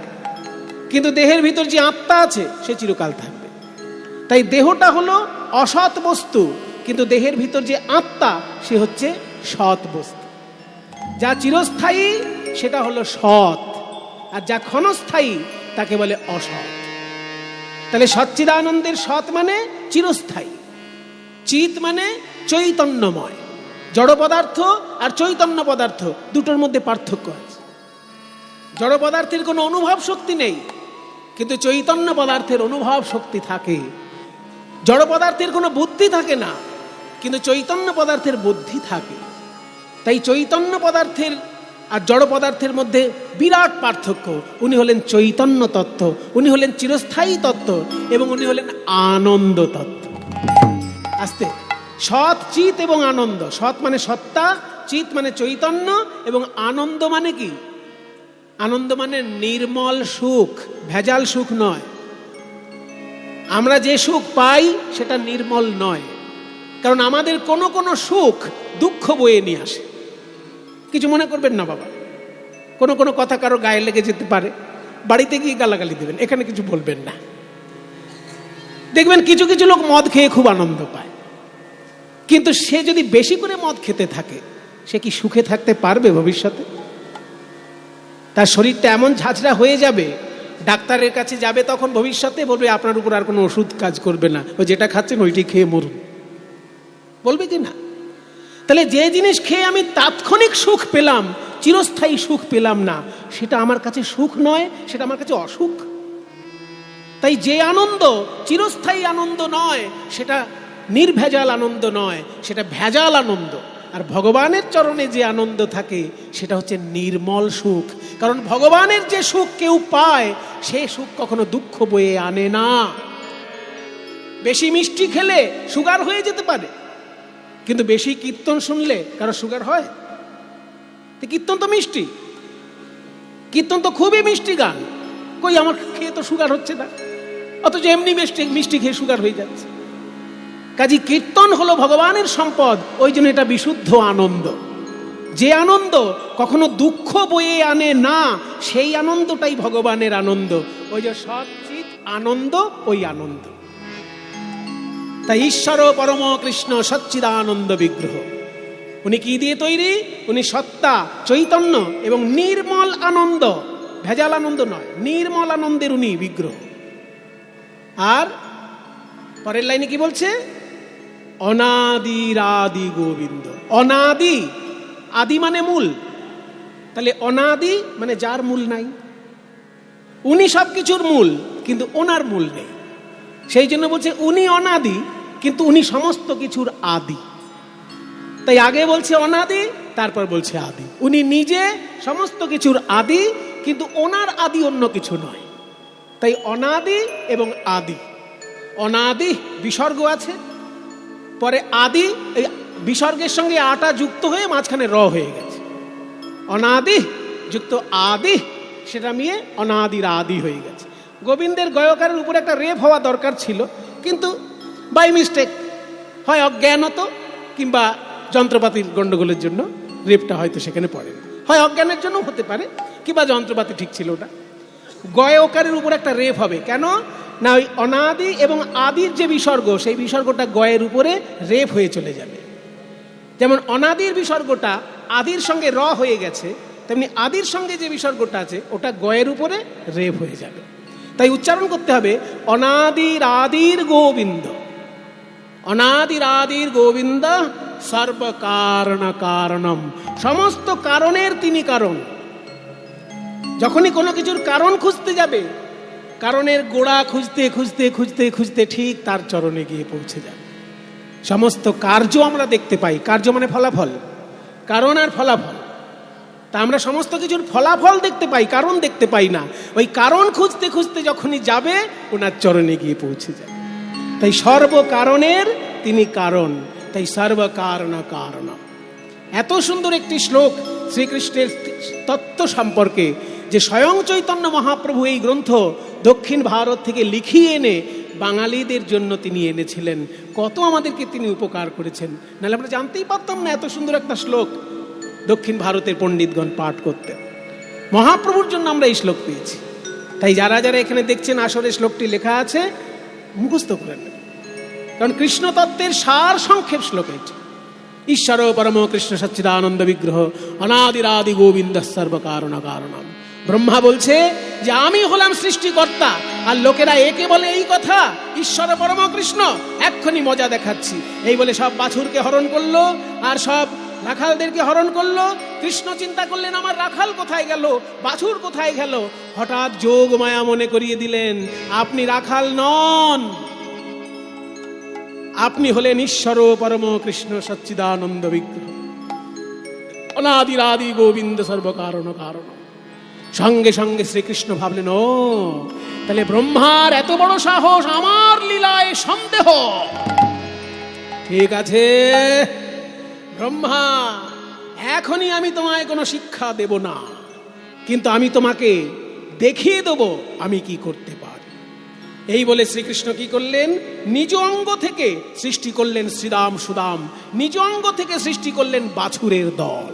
কিন্তু দেহের ভিতর যে আত্মা আছে সে চিরকাল থাকবে। তাই দেহটা হলো অসৎ বস্তু, কিন্তু দেহের ভিতর যে আত্মা সে হচ্ছে সৎ বস্তু। যা চিরস্থায়ী সেটা হলো সৎ, আর যা ক্ষণস্থায়ী তাকে বলে অসৎ। তাহলে সচ্চিদানন্দের সৎ মানে চিরস্থায়ী, চিৎ মানে চৈতন্যময়। জড় পদার্থ আর চৈতন্য পদার্থ দুটোর মধ্যে পার্থক্য আছে। জড় পদার্থের কোনো অনুভব শক্তি নেই, কিন্তু চৈতন্য পদার্থের অনুভব শক্তি থাকে। জড় পদার্থের কোনো বুদ্ধি থাকে না, কিন্তু চৈতন্য পদার্থের বুদ্ধি থাকে। তাই চৈতন্য পদার্থের আর জড় পদার্থের মধ্যে বিরাট পার্থক্য। উনি হলেন চৈতন্য তত্ত্ব, উনি হলেন চিরস্থায়ী তত্ত্ব, এবং উনি হলেন আনন্দ তত্ত্ব। আস্তে, সৎ, চিৎ এবং আনন্দ। সৎ মানে সত্তা, চিৎ মানে চৈতন্য, এবং আনন্দ মানে কি? আনন্দ মানে নির্মল সুখ, ভেজাল সুখ নয়। আমরা যে সুখ পাই সেটা নির্মল নয়, কারণ আমাদের কোনো কোনো সুখ দুঃখ বয়ে নিয়ে আসে। কিছু মনে করবেন না বাবা, কোনো কোনো কথা কারো গায়ে লেগে যেতে পারে, বাড়িতে গিয়ে গালাগালি দেবেন, এখানে কিছু বলবেন না। দেখবেন কিছু কিছু লোক মদ খেয়ে খুব আনন্দ পায়, কিন্তু সে যদি বেশি করে মদ খেতে থাকে সে কি সুখে থাকতে পারবে ভবিষ্যতে? তার শরীরটা এমন ঝাঁঝরা হয়ে যাবে, ডাক্তারের কাছে যাবে তখন ভবিষ্যতে বলবে আপনার উপর আর কোনো ওষুধ কাজ করবে না, ও যেটা খাচ্ছেন ওইটি খেয়ে মরুন, বলবে কি না? তাহলে যে জিনিস খেয়ে আমি তাৎক্ষণিক সুখ পেলাম, চিরস্থায়ী সুখ পেলাম না, সেটা আমার কাছে সুখ নয়, সেটা আমার কাছে অসুখ। তাই যে আনন্দ চিরস্থায়ী আনন্দ নয়, সেটা নির্ভেজাল আনন্দ নয়, সেটা ভেজাল আনন্দ। আর ভগবানের চরণে যে আনন্দ থাকে সেটা হচ্ছে নির্মল সুখ। কারণ ভগবানের যে সুখ কেউ পায় সে সুখ কখনো দুঃখ বয়ে আনে না। বেশি মিষ্টি খেলে সুগার হয়ে যেতে পারে, কিন্তু বেশি কীর্তন শুনলে কারো সুগার হয়? কীর্তন তো মিষ্টি, কীর্তন তো খুবই মিষ্টি গান। কই আমার খেয়ে তো সুগার হচ্ছে না, অথচ এমনি মিষ্টি খেয়ে সুগার হয়ে যাচ্ছে। কাজী কীর্তন হলো ভগবানের সম্পদ, ওই জন্য এটা বিশুদ্ধ আনন্দ। যে আনন্দ কখনো দুঃখ বয়ে আনে না, সেই আনন্দটাই ভগবানের আনন্দ। ওই যে সচ্চিৎ আনন্দ, ওই আনন্দ। তাই ঈশ্বর পরম কৃষ্ণ সচ্চিদানন্দ বিগ্রহ। উনি কি দিয়ে তৈরি? উনি সত্তা, চৈতন্য এবং নির্মল আনন্দ, ভেজাল আনন্দ নয়, নির্মল আনন্দের উনি বিগ্রহ। আর পরের লাইনে কি বলছে? অনাদিরাদি গোবিন্দ। অনাদি, আদি মানে মূল, তাহলে অনাদি মানে যার মূল নাই। উনি সব কিছুর মূল, কিন্তু ওনার মূল নেই। সেই জন্য বলছে উনি অনাদি, কিন্তু উনি সমস্ত কিছুর আদি। তাই আগে বলছে অনাদি, তারপর বলছে আদি। উনি নিজে সমস্ত কিছুর আদি, কিন্তু ওনার আদি অন্য কিছু নয়। তাই অনাদি এবং আদি। অনাদি বিসর্গ আছে, পরে আদি, এই বিসর্গের সঙ্গে আটা যুক্ত হয়ে মাঝখানে র হয়ে গেছে। অনাদি যুক্ত আদি, সেটা নিয়ে অনাদির আদি হয়ে গেছে। গোবিন্দের গয়কারের উপরে একটা রেফ হওয়া দরকার ছিল, কিন্তু বাই মিস্টেক, হয় অজ্ঞানত কিংবা যন্ত্রপাতির গন্ডগোলের জন্য রেপটা হয়তো সেখানে পড়ে, হয় অজ্ঞানের জন্য হতে পারে, কিংবা যন্ত্রপাতি ঠিক ছিল না। গয়কারের উপর একটা রেফ হবে, কেন না ওই অনাদি এবং আদির যে বিসর্গ, সেই বিসর্গটা গয়ের উপরে রেফ হয়ে চলে যাবে। যেমন অনাদির বিসর্গটা আদির সঙ্গে র হয়ে গেছে, তেমনি আদির সঙ্গে যে বিসর্গটা আছে ওটা গয়ের উপরে রেফ হয়ে যাবে। তাই উচ্চারণ করতে হবে অনাদির আদির গোবিন্দ। অনাদির আদির গোবিন্দ সর্ব কারণ কারণম, সমস্ত কারণের তিনি কারণ। যখনই কোনো কিছুর কারণ খুঁজতে যাবে, কারণের গোড়া খুঁজতে খুঁজতে খুঁজতে খুঁজতে ঠিক তার চরণে গিয়ে পৌঁছে যাবে। সমস্ত কার্য আমরা দেখতে পাই, কার্য মানে ফলাফল, কারণ আর ফলাফল। তা আমরা সমস্ত কিছুর ফলাফল দেখতে পাই, কারণ দেখতে পাই না। ওই কারণ খুঁজতে খুঁজতে যখনই যাবে ওনার চরণে গিয়ে পৌঁছে যাবে। তাই সর্বকারণের তিনি কারণ, তাই সর্বকারণ কারণ। এত সুন্দর একটি শ্লোক শ্রীকৃষ্ণের তত্ত্ব সম্পর্কে, যে স্বয়ং চৈতন্য মহাপ্রভু এই গ্রন্থ দক্ষিণ ভারত থেকে লিখিয়ে এনে বাঙালিদের জন্য তিনি এনেছিলেন। কত আমাদেরকে তিনি উপকার করেছেন, নাহলে আমরা জানতেই পারতাম না এত সুন্দর একটা শ্লোক দক্ষিণ ভারতের পণ্ডিতগণ পাঠ করতেন। মহাপ্রভুর জন্য আমরা এই শ্লোক পেয়েছি। তাই যারা যারা এখানে দেখছেন আসরে শ্লোকটি লেখা আছে, মুখস্থ করেন, কারণ কৃষ্ণ তত্ত্বের সার সংক্ষেপ শ্লোক এটি। ঈশ্বর পরম কৃষ্ণ সচ্চিদানন্দ বিগ্রহ অনাদিরাদি গোবিন্দ সর্বকারণ কারণম। ব্রহ্মা বলছে যে আমি হলাম সৃষ্টিকর্তা, আর লোকেরা একে বলে এই কথা, ঈশ্বর পরম কৃষ্ণ, এক্ষুনি মজা দেখাচ্ছি, এই বলে সব বাছুরকে হরণ করলো আর সব রাখালদেরকে হরণ করলো। কৃষ্ণ চিন্তা করলেন আমার রাখাল কোথায় গেল, বাছুর কোথায় গেল। হঠাৎ যোগ মায়া মনে করিয়ে দিলেন আপনি রাখাল নন, আপনি হলেন ঈশ্বর পরম কৃষ্ণ সচ্চিদানন্দ বিগ্রহ অনাদিরাদি গোবিন্দ সর্বকারণ কারণ। সঙ্গে সঙ্গে শ্রীকৃষ্ণ ভাবলেন, ও তাহলে ব্রহ্মার এত বড় সাহস, আমার লীলায় সন্দেহ। ঠিক আছে ব্রহ্মা, এখনই আমি তোমায় কোনো শিক্ষা দেব না, কিন্তু আমি তোমাকে দেখিয়ে দেব আমি কি করতে পারি। এই বলে শ্রীকৃষ্ণ কি করলেন, নিজ অঙ্গ থেকে সৃষ্টি করলেন শ্রীদাম সুদাম, নিজ অঙ্গ থেকে সৃষ্টি করলেন বাছুরের দল।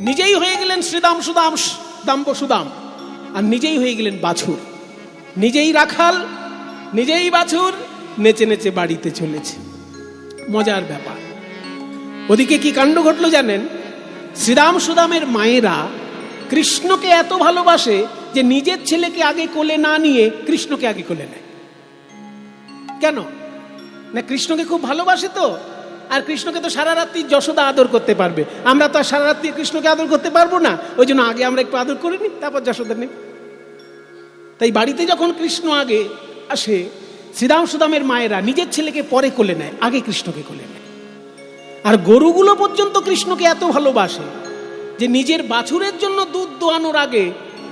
নিজেই হয়ে গেলেন শ্রীদাম সুদাম দাম্ব সুদাম, আর নিজেই হয়ে গেলেন বাছুর। নিজেই রাখাল, নিজেই বাছুর, নেচে নেচে বাড়িতে চলেছে। মজার ব্যাপার। ওদিকে কি কাণ্ড ঘটলো জানেন, শ্রীদাম সুদামের মায়েরা কৃষ্ণকে এত ভালোবাসে যে নিজের ছেলেকে আগে কোলে না নিয়ে কৃষ্ণকে আগে কোলে নেয়। কেন না, কৃষ্ণকে খুব ভালোবাসে তো, আর কৃষ্ণকে তো সারা রাত্রি যশোদা আদর করতে পারবে, আমরা তো আর সারা রাত্রি কৃষ্ণকে আদর করতে পারবো না, ওই জন্য আগে আমরা একটু আদর করে নিই, তারপর যশোদা নিই। তাই বাড়িতে যখন কৃষ্ণ আগে আসে, শ্রীদাম সুদামের মায়েরা নিজের ছেলেকে পরে কোলে নেয়, আগে কৃষ্ণকে কোলে নেয়। আর গরুগুলো পর্যন্ত কৃষ্ণকে এত ভালোবাসে যে নিজের বাছুরের জন্য দুধ দোয়ানোর আগে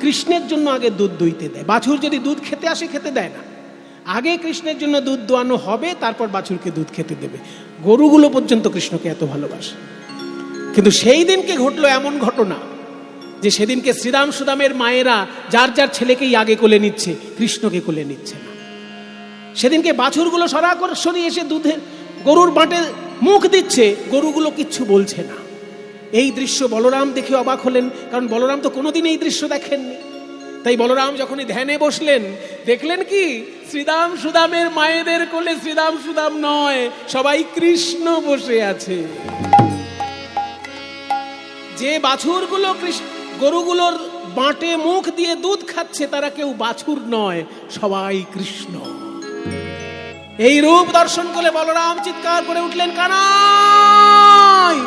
কৃষ্ণের জন্য আগে দুধ দুইতে দেয়। বাছুর যদি দুধ খেতে আসে খেতে দেয় না, আগে কৃষ্ণের জন্য দুধ দোয়ানো হবে, তারপর বাছুরকে দুধ খেতে দেবে। গরুগুলো পর্যন্ত কৃষ্ণকে এত ভালোবাসে। কিন্তু সেই দিনকে ঘটলো এমন ঘটনা যে সেদিনকে শ্রীদাম সুদামের মায়েরা যার যার ছেলেকেই আগে কোলে নিচ্ছে, কৃষ্ণকে কোলে নিচ্ছে না। সেদিনকে বাছুরগুলো সরাসরি এসে দুধের গরুর বাঁটে মুখ দিচ্ছে, গরুগুলো কিচ্ছু বলছে না। এই দৃশ্য বলরাম দেখে অবাক হলেন, কারণ বলরাম তো কোনোদিন এই দৃশ্য দেখেননি। তাই বলরাম যখনই ধ্যানে বসলেন, দেখলেন কি শ্রীদাম সুদামের মায়েদের কোলে শ্রীদাম সুদাম নয়, সবাই কৃষ্ণ বসে আছে। যে বাছুরগুলো গরুগুলোর বাঁটে মুখ দিয়ে দুধ খাচ্ছে, তারা কেউ বাছুর নয়, সবাই কৃষ্ণ। এই রূপ দর্শন করে বলরাম চিৎকার করে উঠলেন, কানাই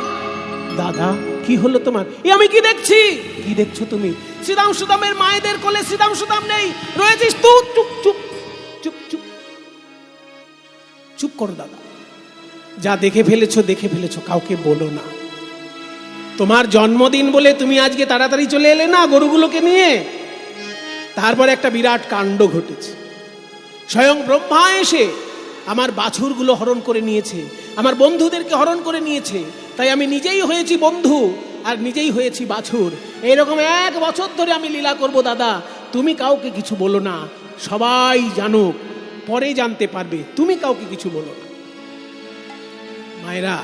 দাদা কি হলো তোমার, এ আমি কি দেখছি? কি দেখছো তুমি? শ্রীদাম সুদামের মায়েদের কোলে শ্রীদাম সুদাম নেই, রয়েছিস তুই। চুপ চুপ চুপ চুপ চুপ করো দাদা, যা দেখে ফেলেছো কাউকে বলো না। তোমার জন্মদিন বলে তুমি আজকে তাড়াতাড়ি চলে এলে না গরুগুলোকে নিয়ে, তারপর একটা বিরাট কাণ্ড ঘটেছে। স্বয়ং ব্রহ্মা এসে আমার বাছুরগুলো হরণ করে নিয়েছে, আমার বন্ধুদেরকে হরণ করে নিয়েছে, তাই আমি নিজেই হয়েছি বন্ধু আর নিজেই হয়েছি বাছুর। এইরকম 1 বছর ধরে আমি লীলা করব দাদা, তুমি কাউকে কিছু বলো না, সবাই জানুক, পরে জানতে পারবে, তুমি কাউকে কিছু বলো না। মায়েরা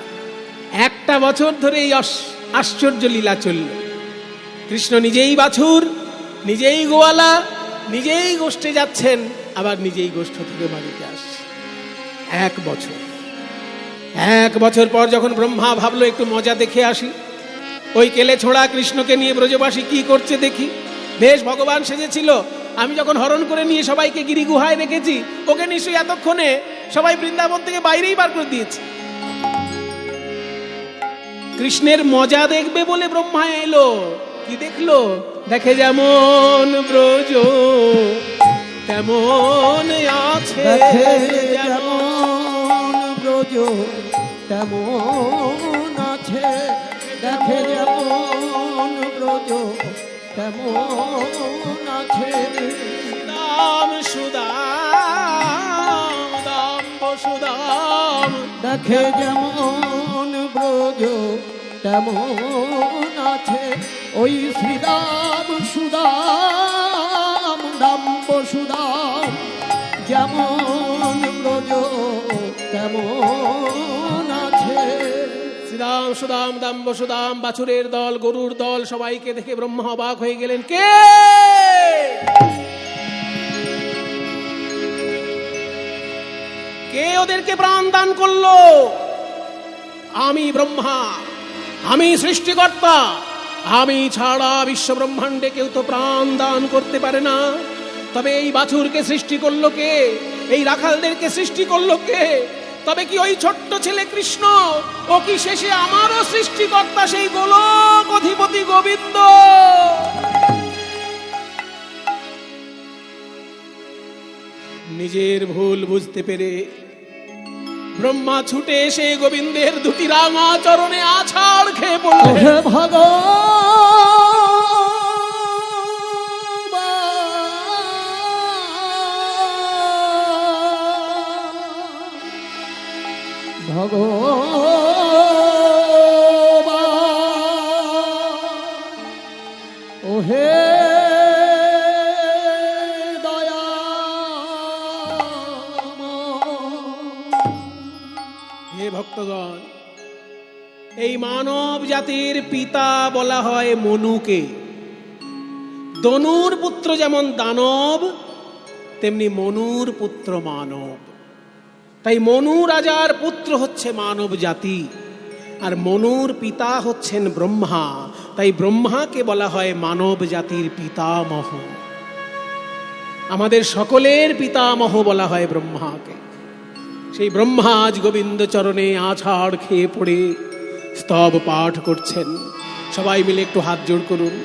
1টা বছর ধরে এই আশ্চর্য লীলা চলল। কৃষ্ণ নিজেই বাছুর, নিজেই গোয়ালা, নিজেই গোষ্ঠে যাচ্ছেন, আবার নিজেই গোষ্ঠ থেকে বাড়িতে আসছে। 1 বছর। 1 বছর পর যখন ব্রহ্মা ভাবলো একটু মজা দেখে আসি, ওই কেলে ছোড়া কৃষ্ণকে নিয়ে ব্রজবাসী কি করছে দেখি। বেশ ভগবান সেজেছিল, আমি যখন হরণ করে নিয়ে সবাইকে গিরি গুহায় রেখেছি, ওকে নিশ্চয়ই এতক্ষণে সবাই বৃন্দাবন থেকে বাইরেই বার করে দিয়েছে। কৃষ্ণের মজা দেখবে বলে ব্রহ্মা এলো, কি দেখলো? দেখে যেমন ব্রজ তেমন আছে, দেখে যেমন ব্রজ তেমন আছে, দেখে যেমন ব্রজ তেমন আছে। দাম সুদাম দাম বসুদাম, দেখে যেমন ব্রজ তেমন আছে, ওই শ্রীরাম সুদাম দাম বসুদাম, যেমন ব্রজ তেমন আছে। শ্রীরাম সুদাম দাম বসুদাম, বাছুরের দল, গরুর দল, সবাইকে দেখে ব্রহ্মা অবাক হয়ে গেলেন। কে? কে ওদেরকে প্রাণ দান করলো? আমি ব্রহ্মা, আমি সৃষ্টিকর্তা। আমি ছাড়া বিশ্ব ব্রহ্মাণ্ডে কেউ তো প্রাণ দান করতে পারে না। তবে এই বাছুরকে সৃষ্টি করলো কে? এই রাখালদেরকে সৃষ্টি করলো কে? তবে কি ওই ছোট্ট ছেলে কৃষ্ণ, ও কি শেষে আমারও সৃষ্টিকর্তা, সেই গোলক অধিপতি গোবিন্দ? নিজের ভুল বুঝতে পেরে ব্রহ্মা ছুটে এসে গোবিন্দের দুটি রাঙা চরণে আছাড় খেয়ে পড়লেন। হে ভগবান, ওহে হে ভক্তগণ, এই মানব জাতির পিতা বলা হয় মনুকে। দনুর পুত্র যেমন দানব, তেমনি মনুর পুত্র মানব। তাই মনু রাজার পুত্র হচ্ছে মানব জাতি, আর মনুর পিতা হচ্ছেন ব্রহ্মা। তাই ব্রহ্মাকে বলা হয় মানব জাতির পিতামহ। আমাদের সকলের পিতামহ বলা হয় ব্রহ্মাকে। সেই ব্রহ্মা আজ গোবিন্দ চরণে আছাড় খেয়ে পড়ে স্তব পাঠ করছেন। সবাই মিলে একটু হাত জোড় করুন।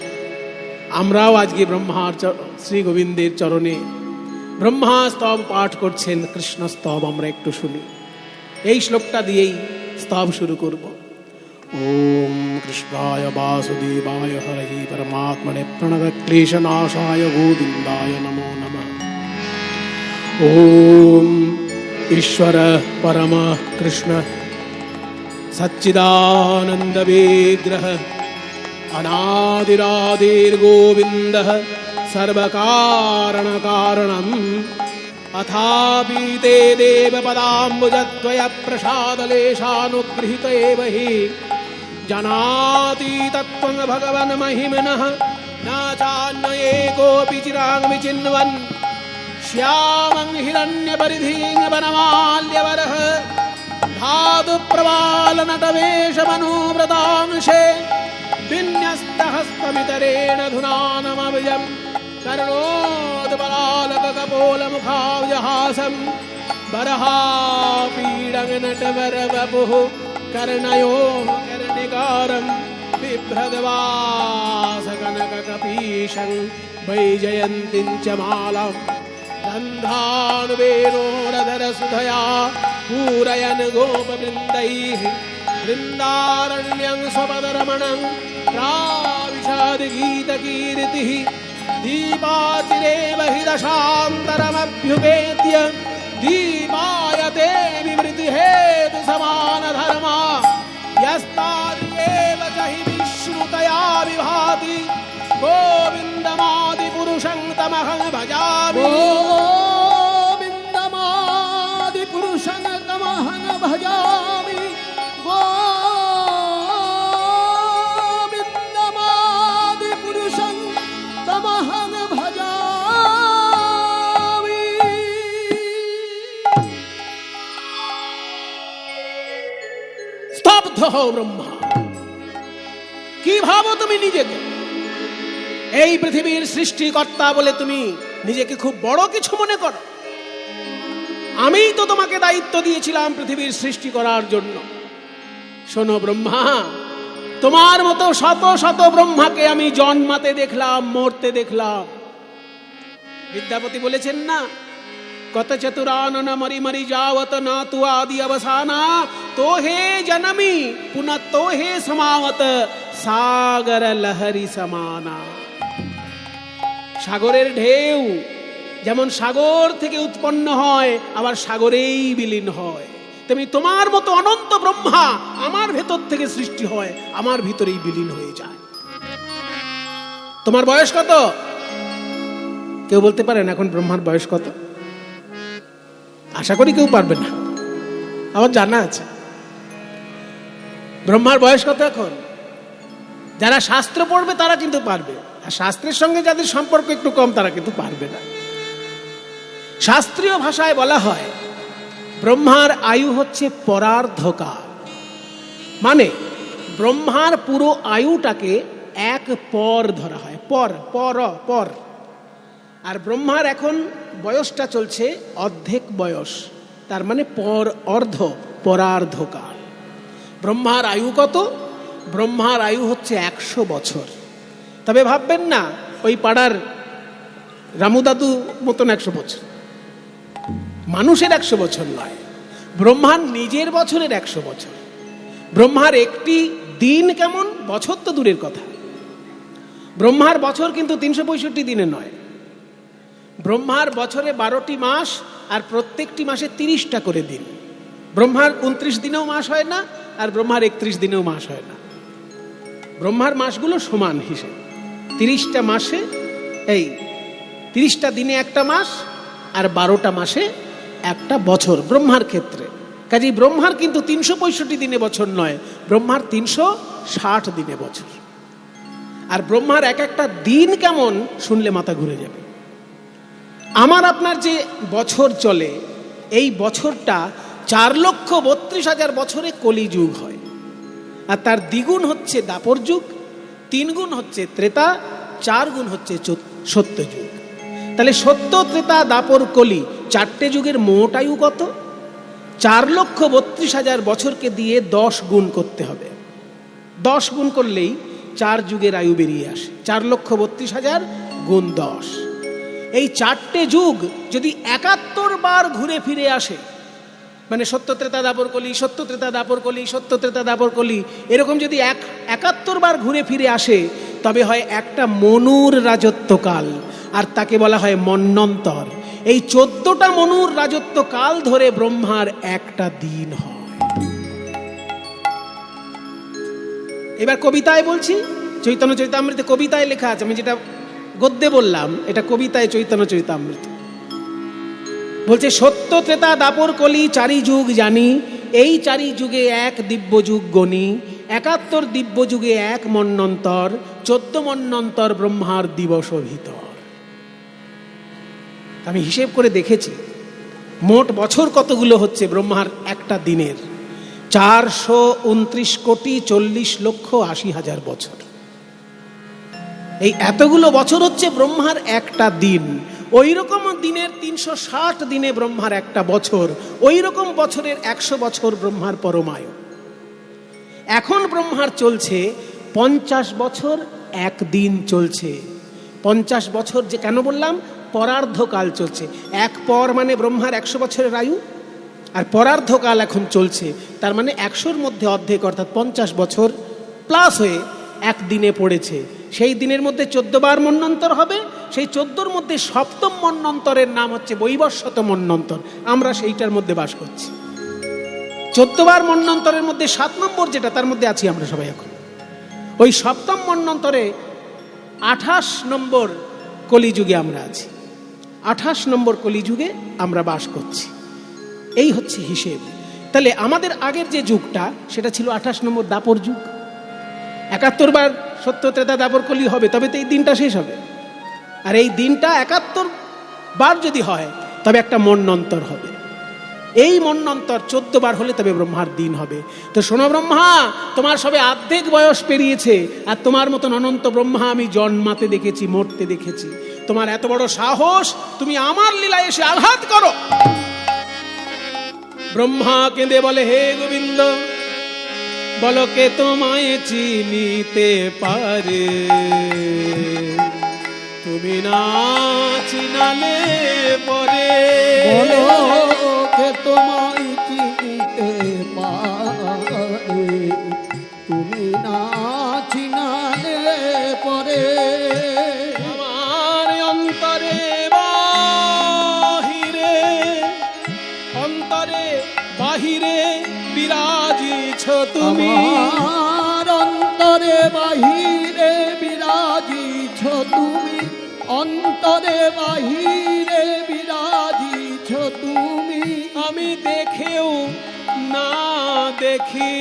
আমরাও আজকে ব্রহ্মার শ্রী গোবিন্দের চরণে ব্রহ্মা স্তব পাঠ করছেন, কৃষ্ণ স্তব আমরা একটু শুনি। এই শ্লোকটা দিয়েই স্তব শুরু করব। ওম কৃষ্ণায় বাসুদেবায় হরহি পরমাত্মনে প্রণত ক্লেশনাশায় গোবিন্দায় নমো নমঃ। ওম ईश्वर परम कृष्ण सच्चिदानंद विग्रह अनादिरादिर्गोविंदः सर्वकारण कारणम् अथापि ते देव पदाम्बुजद्वय प्रसादलेशानुगृहीत एव हि जानाति तत्त्वं भगवन् महिम्नः न चान्य कोऽपि चिरां विचिन्वन् श्यामं हिरण्यपरिधिं वनमाल्यवरः धातु प्रवाल नटवेशमनुव्रतांशे विन्यस्तहस्तमितरेण धुनानमव्यं कर्णोद्बलालककपोलमुखाव्यहासं बरहापीडं नटवरवपुः कर्णयोः कर्णिकारं बिभ्रद्वासकनककपीशं वैजयन्तीं च मालाम् गन्धानुवेणोरधरसुधया पूरयन् गोपवृन्दैः वृन्दारण्यं स्वपदरमणं प्राविशद्गीतकीर्तिः दीपातिरेव हि दशान्तरमभ्युपेत्य दीपायते विवृतिहेतुसमानधर्मा यस्तादेव च हि विष्णुतया विभाति गोविन्दमादिपुरुषं तमहं भजामि। गोविन्दमादिपुरुषं तमहं भजामि। गोविन्दमादिपुरुषं तमहं भजामि। স্তব্ধ হও ব্রহ্মা। কি ভাবো তুমি নিজেকে? এই পৃথিবীর সৃষ্টিকর্তা বলে তুমি নিজেকে খুব বড় কিছু মনে করো? আমিই তো তোমাকে দায়িত্ব দিয়েছিলাম পৃথিবীর সৃষ্টি করার জন্য। শোনো ব্রহ্মা, তোমার মতো শত শত ব্রহ্মাকে আমি জন্মাতে দেখলাম, মরতে দেখলাম। বিদ্যাপতি বলেছেন না, কত চতুরানন মরি মরি যাওত না তু আদি অবসানা, তো হে জনমি পুনঃ তো হে সমাবত সাগর লহরি সমানা। সাগরের ঢেউ যেমন সাগর থেকে উৎপন্ন হয়, আবার সাগরেই বিলীন হয়, তেমনি তোমার মতো অনন্ত ব্রহ্মা আমার ভেতর থেকে সৃষ্টি হয়, আমার ভিতরেই বিলীন হয়ে যায়। তোমার বয়স কত? কেউ বলতে পারেন এখন ব্রহ্মার বয়স কত? আশা করি কেউ পারবে না। আমার জানা আছে ব্রহ্মার বয়স কত এখন। যারা শাস্ত্র পড়বে তারা কিন্তু পারবে, আর শাস্ত্রের সঙ্গে যাদের সম্পর্ক একটু কম তারা কিন্তু পারবে না। শাস্ত্রীয় ভাষায় বলা হয় ব্রহ্মার আয়ু হচ্ছে পরার্ধকাল, মানে ব্রহ্মার পুরো আয়ুটাকে এক পর ধরা হয়, পর পর পর। আর ব্রহ্মার এখন বয়সটা চলছে অর্ধেক বয়স, তার মানে পর অর্ধ, পরার্ধকাল। ব্রহ্মার আয়ু কত? ব্রহ্মার আয়ু হচ্ছে 100 বছর। তবে ভাববেন না ওই পাড়ার রামু দাদু মতন 100 বছর, মানুষের 100 বছর নয়, ব্রহ্মার নিজের বছরের 100 বছর। ব্রহ্মার একটি দিন কেমন, বছর তো দূরের কথা। ব্রহ্মার বছর কিন্তু 365 দিনে নয়, ব্রহ্মার বছরে 12টি মাস, আর প্রত্যেকটি মাসে 30টা করে দিন। ব্রহ্মার 29 দিনেও মাস হয় না, আর ব্রহ্মার 31 দিনেও মাস হয় না। ব্রহ্মার মাসগুলো সমান হিসেব, 30টা মাসে এই 30টা দিনে একটা মাস, আর 12টা মাসে একটা বছর ব্রহ্মার ক্ষেত্রে। কাজেই ব্রহ্মার কিন্তু 365 দিনে বছর নয়, ব্রহ্মার 360 দিনে বছর। আর ব্রহ্মার এক একটা দিন কেমন শুনলে মাথা ঘুরে যাবে। আমার আপনার যে বছর চলে, এই বছরটা 4,32,000 বছরে কলিযুগ হয়, আর তার দ্বিগুণ হচ্ছে দাপর যুগ, 3 গুণ হচ্ছে ত্রেতা, 4 গুণ হচ্ছে সত্যযুগ। তাহলে সত্য, ত্রেতা, দাপর, কলি 4টে যুগের মোট আয়ু কত? 4,32,000 বছরকে দিয়ে 10 গুণ করতে হবে। 10 গুণ করলেই 4 যুগের আয়ু বেরিয়ে আসে। 4,32,000 গুণ 10, এই 4টে যুগ যদি 71 বার ঘুরে ফিরে আসে, মানে সত্য, ত্রেতা, দাপর, কলি, সত্য, ত্রেতা, দাপর, কলি, সত্য, ত্রেতা, দাপর, কলি, এরকম যদি 71 বার ঘুরে ফিরে আসে, তবে হয় একটা মনুর রাজত্বকাল, আর তাকে বলা হয় মন্বন্তর। এই 14টা মনুর রাজত্বকাল ধরে ব্রহ্মার একটা দিন হয়। এবার কবিতায় বলছি, চৈতন্য চরিতামৃতে কবিতায় লেখা আছে, আমি যেটা গদ্যে বললাম এটা কবিতায় চৈতন্য চরিতামৃত বলছে, সত্য, ত্রেতা, দাপর, কলি 4 যুগ জানি, এই 4 যুগে এক দিব্য যুগ গণি, 71 দিব্য যুগে এক মন্বন্তর, 14 মন্বন্তর ব্রহ্মার দিবস ভিতর। আমি হিসেব করে দেখেছি মোট বছর কতগুলো হচ্ছে ব্রহ্মার একটা দিনের, 429,40,80,000 বছর। এই এতগুলো বছর হচ্ছে ব্রহ্মার একটা দিন। ওই রকম দিনের 360 দিনে ব্রহ্মার একটা বছর, ওই রকম বছরের 100 বছর ব্রহ্মার পরমায়ু। এখন ব্রহ্মার চলছে 50 বছর 1 দিন চলছে। 50 বছর যে কেন বললাম, পরার্ধকাল চলছে। এক পর মানে ব্রহ্মার 100 বছরের আয়ু, আর পরার্ধকাল এখন চলছে, তার মানে 100-র মধ্যে অর্ধেক অর্থাৎ 50 বছর প্লাস হয়ে এক দিনে পড়েছে। সেই দিনের মধ্যে 14 বার মন্বন্তর হবে। সেই 14-র মধ্যে 7ম মন্বন্তরের নাম হচ্ছে বৈবস্বত মন্বন্তর, আমরা সেইটার মধ্যে বাস করছি। 14 বার মন্বন্তরের মধ্যে 7 নম্বর যেটা, তার মধ্যে আছি আমরা সবাই এখন। ওই 7ম মন্বন্তরে 28 নম্বর কলিযুগে আমরা আছি, 28 নম্বর কলিযুগে আমরা বাস করছি। এই হচ্ছে হিসেব। তাহলে আমাদের আগের যে যুগটা সেটা ছিল 28 নম্বর দাপর যুগ। 71 বার সত্য, ত্রেতা, দাপর, কলি হবে, তবে তো এই দিনটা শেষ হবে। আর এই দিনটা 71 বার যদি হয় তবে একটা মন্বন্তর হবে। এই মন্বন্তর 14 বার হলে তবে ব্রহ্মার দিন হবে। তো শোনো ব্রহ্মা, তোমার সবে অর্ধেক বয়স পেরিয়েছে, আর তোমার মতন অনন্ত ব্রহ্মা আমি জন্মাতে দেখেছি, মরতে দেখেছি। তোমার এত বড় সাহস, তুমি আমার লীলায় এসে আঘাত করো। ব্রহ্মা কেঁদে বলে, হে গোবিন্দ, বলো কে তোমায় চিনিতে পারে, তুমি না চিনালে পরে। বলো কে তোমায় চিনিতে পারে, তুমি না চিনালে পরে। আমার অন্তরে বাহিরে, অন্তরে বাহিরে বিরাজিছ তুমি। আমার অন্তরে বাহিরে বিরাজিছ তুমি, অন্তরে বাহিরে বিরাজিছ তুমি। আমি দেখেও না দেখি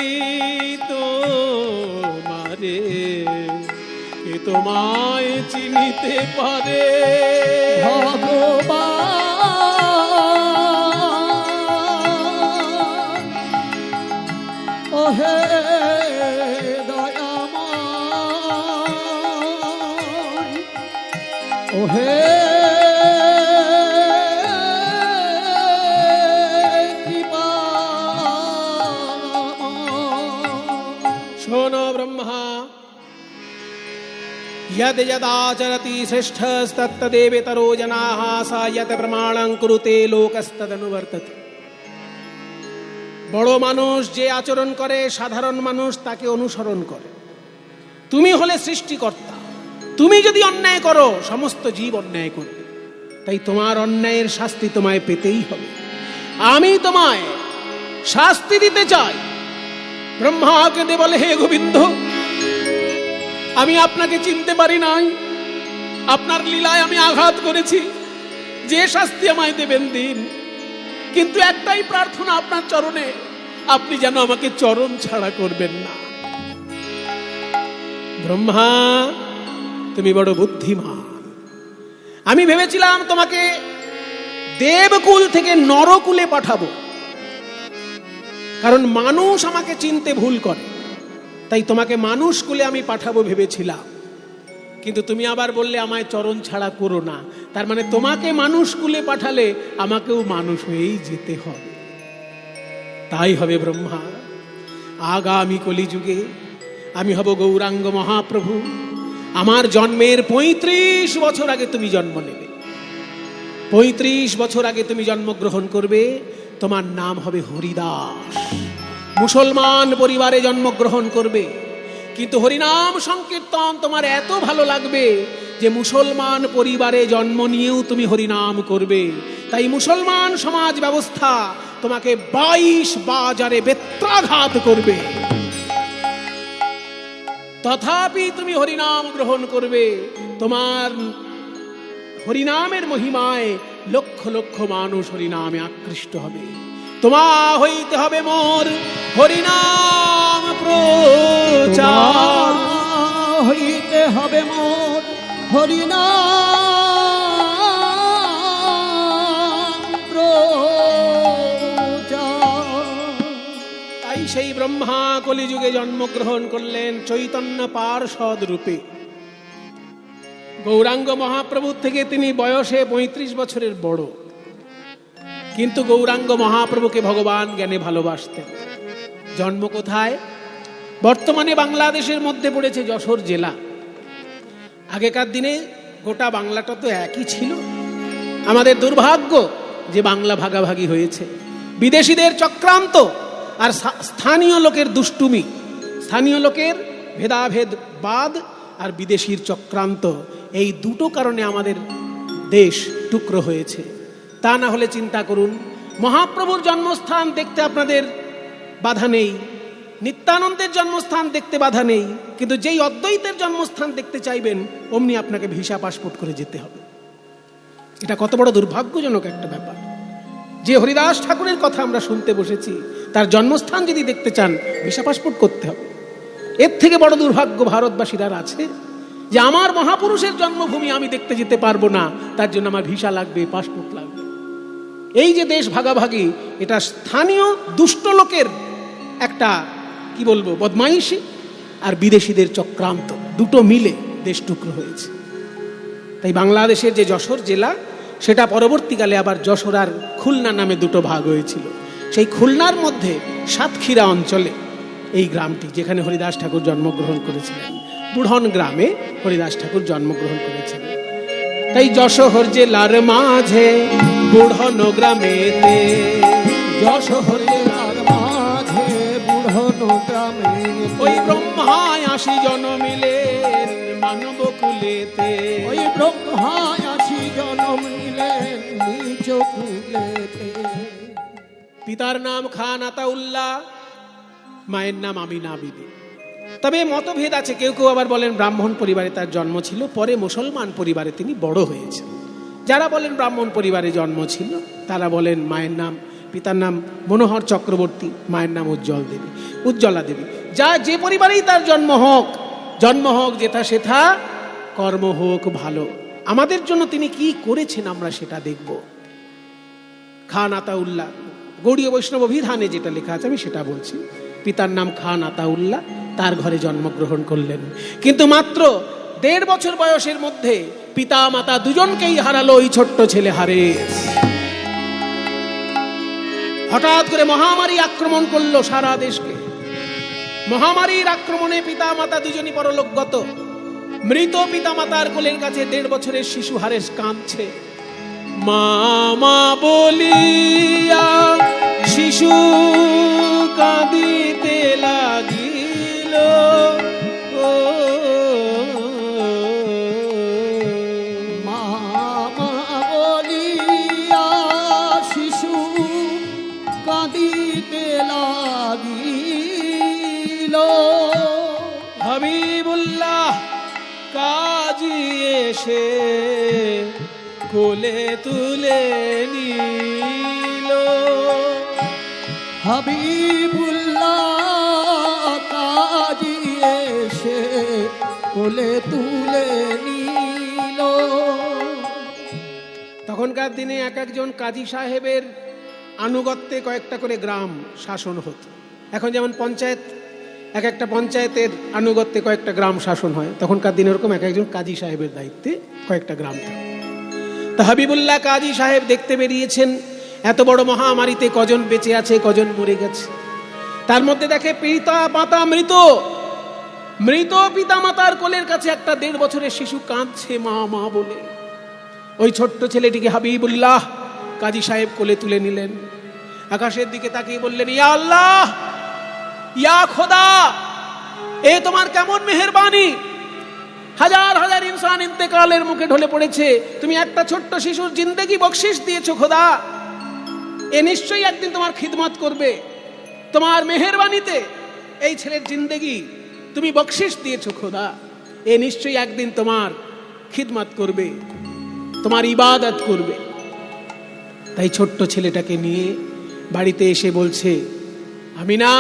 তো মারে, কে তোমায় চিনিতে পারে। ভগবান ওহে দয়াময়, ওহে কৃপাময়। শোনো ব্রহ্মা, यद यदाचरति श्रेष्ठस्तत्तदेवेतरो जनाः सा यत् प्रमाणं कुरुते लोकस्तदनुवर्तते। বড় মানুষ যে আচরণ করে সাধারণ মানুষ তাকে অনুসরণ করে। তুমি হলে সৃষ্টিকর্তা, তুমি যদি অন্যায় করো সমস্ত জীব অন্যায় করবে, তাই তোমার অন্যায়ের শাস্তি তোমায় পেতেই হবে। আমি তোমায় শাস্তি দিতে চাই। ব্রহ্মাকে দে বলে, হে গোবিন্দ, আমি আপনাকে চিনতে পারি নাই, আপনার লীলায় আমি আঘাত করেছি, যে শাস্তি আমায় দেবেন দিন। কিন্তু একটাই প্রার্থনা আপনার চরণে, আপনি যেন আমাকে চরণ ছাড়া করবেন না। ব্রহ্মা, তুমি বড় বুদ্ধিমান। আমি ভেবেছিলাম তোমাকে দেবকুল থেকে নরকুলে পাঠাবো, কারণ মানুষ আমাকে চিনতে ভুল করে, তাই তোমাকে মানুষ কুলে আমি পাঠাবো ভেবেছিলাম। কিন্তু তুমি আবার বললে আমায় চরণ ছাড়া করো না, তার মানে তোমাকে মানুষ কুলে পাঠালে আমাকেও মানুষ হয়েই যেতে হবে। তাই হবে ব্রহ্মা, আগামী কলিযুগে আমি হব গৌরাঙ্গ মহাপ্রভু। আমার জন্মের 35 বছর আগে তুমি জন্ম নেবে, 35 বছর আগে তুমি জন্মগ্রহণ করবে। তোমার নাম হবে হরিদাস। মুসলমান পরিবারে জন্মগ্রহণ করবে, কিন্তু হরিনাম সংকীর্তন তোমার এত ভালো লাগবে যে মুসলমান পরিবারে জন্ম নিয়েও তুমি হরিনাম করবে। তাই মুসলমান সমাজ ব্যবস্থা তোমাকে 22 বাজারে বেত্রাঘাত করবে, তথাপি তুমি হরিনাম গ্রহণ করবে। তোমার হরিনামের মহিমায় লক্ষ লক্ষ মানুষ হরিনামে আকৃষ্ট হবে। তোমা হইতে হবে মোর হরিনাম প্রচার, হইতে হবে মোর হরিনাম প্রচার। তাই সেই ব্রহ্মা কলিযুগে জন্মগ্রহণ করলেন চৈতন্য পার্ষদ রূপে। গৌরাঙ্গ মহাপ্রভুর থেকে তিনি বয়সে 35 বছরের বড়, কিন্তু গৌরাঙ্গ মহাপ্রভুকে ভগবান জ্ঞানে ভালোবাসতেন। জন্ম কোথায়? বর্তমানে বাংলাদেশের মধ্যে পড়েছে যশোর জেলা। আগেকার দিনে গোটা বাংলাটা তো একই ছিল। আমাদের দুর্ভাগ্য যে বাংলা ভাগাভাগি হয়েছে। বিদেশিদের চক্রান্ত আর স্থানীয় লোকের দুষ্টুমি, স্থানীয় লোকের ভেদাভেদবাদ আর বিদেশির চক্রান্ত, এই দুটো কারণে আমাদের দেশ টুকরো হয়েছে। তা না হলে চিন্তা করুন, মহাপ্রভুর জন্মস্থান দেখতে আপনাদের বাধা নেই, নিত্যানন্দের জন্মস্থান দেখতে বাধা নেই, কিন্তু যেই অদ্বৈতের জন্মস্থান দেখতে চাইবেন অমনি আপনাকে ভিসা পাসপোর্ট করে যেতে হবে। এটা কত বড় দুর্ভাগ্যজনক একটা ব্যাপার। যে হরিদাস ঠাকুরের কথা আমরা শুনতে বসেছি, তার জন্মস্থান যদি দেখতে চান ভিসা পাসপোর্ট করতে হবে। এর থেকে বড় দুর্ভাগ্য ভারতবাসীর আর আছে যে আমার মহাপুরুষের জন্মভূমি আমি দেখতে যেতে পারবো না, তার জন্য আমার ভিসা লাগবে, পাসপোর্ট লাগবে। এই যে দেশ ভাগাভাগি, এটা স্থানীয় দুষ্ট লোকের একটা কি বলবো বদমাইশি আর বিদেশিদের চক্রান্ত, দুটো মিলে দেশ টুকরো হয়েছে। তাই বাংলাদেশের যে যশোর জেলা, সেটা পরবর্তীকালে আবার যশোর আর খুলনা নামে দুটো ভাগ হয়েছিল। সেই খুলনার মধ্যে সাতক্ষীরা অঞ্চলে এই গ্রামটি, যেখানে হরিদাস ঠাকুর জন্মগ্রহণ করেছিলেন। বুড়ন গ্রামে হরিদাস ঠাকুর জন্মগ্রহণ করেছিলেন। তাই যশোহর জেলার মাঝে বুড়ন গ্রামেতে, যশোহর জেলার মাঝে বুড়ন গ্রামে ওই ব্রহ্মায় 80 জন মিলেন মানব কুলেতে। ওই ব্রহ্মায় 80 জনম নিলেন নিজ কুলেতে। পিতার নাম খান আতাউল্লাহ, মায়ের নাম আমিনা বিবি। তবে মতভেদ আছে, কেউ কেউ আবার বলেন ব্রাহ্মণ পরিবারে তার জন্ম ছিল, পরে মুসলমান পরিবারে তিনি বড় হয়েছেন। যারা বলেন ব্রাহ্মণ পরিবারে জন্ম ছিল তারা বলেন মায়ের নাম, পিতার নাম মনোহর চক্রবর্তী, মায়ের নাম উজ্জ্বলা দেবী। যা যে পরিবারেই তার জন্ম হোক যেথা সেথা, কর্ম হোক ভালো। আমাদের জন্য তিনি কি করেছেন আমরা সেটা দেখব। খান আতাউল্লাহ, গৌড়ীয় বৈষ্ণব অভিধানে যেটা লেখা আছে আমি সেটা বলছি। পিতার নাম খান আতাউল্লাহ, তার ঘরে জন্মগ্রহণ করলেন। কিন্তু মাত্র 1.5 বছর বয়সের মধ্যে পিতা মাতা দুজনকেই হারালো ওই ছোট্ট ছেলে হারেস। হঠাৎ করে মহামারী আক্রমণ করলো সারা দেশকে। মহামারীর আক্রমণে পিতা মাতা দুজনই পরলোকগত। মৃত পিতা মাতার কোলের কাছে 1.5 বছরের শিশু হারেস কাঁদছে। মামা বলিয়া শিশু কাঁদিতে লাগিল, ও মামা বলিয়া শিশু কাঁদিতে লাগিল। হাবিবুল্লাহ কাজী এসে কোলে তুলে নিল। হাবিবুল্লাহ কাজী এসে কোলে তুলে নিল। তখনকার দিনে এক একজন কাজী সাহেবের আনুগত্যে কয়েকটা করে গ্রাম শাসন হতো। এখন যেমন পঞ্চায়েত, এক একটা পঞ্চায়েতের আনুগত্যে কয়েকটা গ্রাম শাসন হয়, তখনকার দিনে এরকম এক একজন কাজী সাহেবের দায়িত্বে কয়েকটা গ্রাম থাকে। তা হাবিবুল্লাহ কাজী সাহেব দেখতে বেরিয়েছেন এত বড় মহামারীতে কজন বেঁচে আছে, কজন মরে গেছে। তার মধ্যে দেখে পিতা মাতা মৃত। মৃত পিতা মাতার কোলের কাছে একটা 1.5 বছরের শিশু কাঁদছে মা মা বলে। ওই ছোট্ট ছেলেটিকে হাবিবুল্লাহ কাজী সাহেব কোলে তুলে নিলেন। আকাশের দিকে তাকিয়ে বললেন, ইয়া আল্লাহ, ইয়া খোদা, এ তোমার কেমন মেহেরবানি। হাজার হাজার ইনসান ইন্তেকালের মুখে ঢলে পড়েছে, তুমি একটা ছোট্ট শিশুর জিন্দেগি বকশিশ দিয়েছো খোদা। এ নিশ্চয়ই একদিন তোমার খিদমত করবে। তোমার মেহেরবানিতে এই ছেলের জিন্দেগি তুমি বকশিশ দিয়েছো খোদা। এ নিশ্চয়ই একদিন তোমার খিদমত করবে, তোমার ইবাদত করবে। তাই ছোট্ট ছেলেটাকে নিয়ে বাড়িতে এসে বলছে, আমিনা,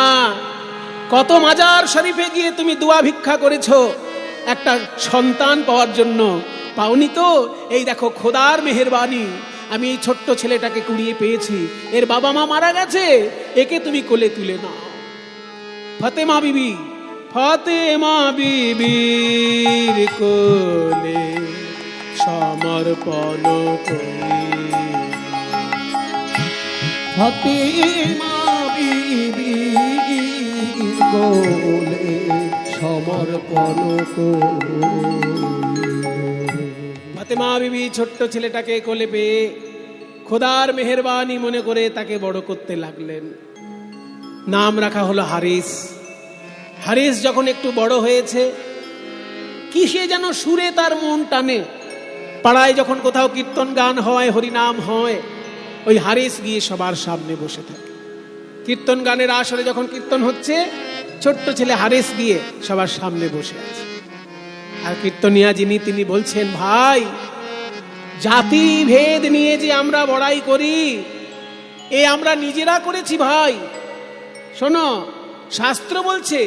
কত মাজার শরীফে গিয়ে তুমি দোয়া ভিক্ষা করেছো একটা সন্তান পাওয়ার জন্য, পাওনি তো? এই দেখো খোদার মেহেরবানি, আমি এই ছোট্ট ছেলেটাকে কুড়িয়ে পেয়েছি। এর বাবা মা মারা গেছে, একে তুমি কোলে তুলে নাও। ফাতেমা বিবির কোলে সমর্পণ করি। ফাতেমা বিবির কোলে সমর্পণ করি। ফাতেমা বিবি ছোট্ট ছেলেটাকে কোলে পেয়ে খোদার মেহেরবানি মনে করে তাকে বড় করতে লাগলেন। নাম রাখা হলো হারিস। হারিস যখন একটু বড় হয়েছে, কিসে যেন সুরে তার মন টানে। পাড়ায় যখন কোথাও কীর্তন গান হয়, হরিনাম হয়, ওই হারিস গিয়ে সবার সামনে বসে থাকে। কীর্তন গানের আসরে যখন কীর্তন হচ্ছে, ছোট্ট ছেলে হারিস গিয়ে সবার সামনে বসে আছে। আর কীর্তনিয়া যিনি, তিনি বলছেন, ভাই, জাতি ভেদ নিয়ে যে আমরা বড়াই করি, এ আমরা নিজেরা করেছি ভাই। শোনো, শাস্ত্র বলছে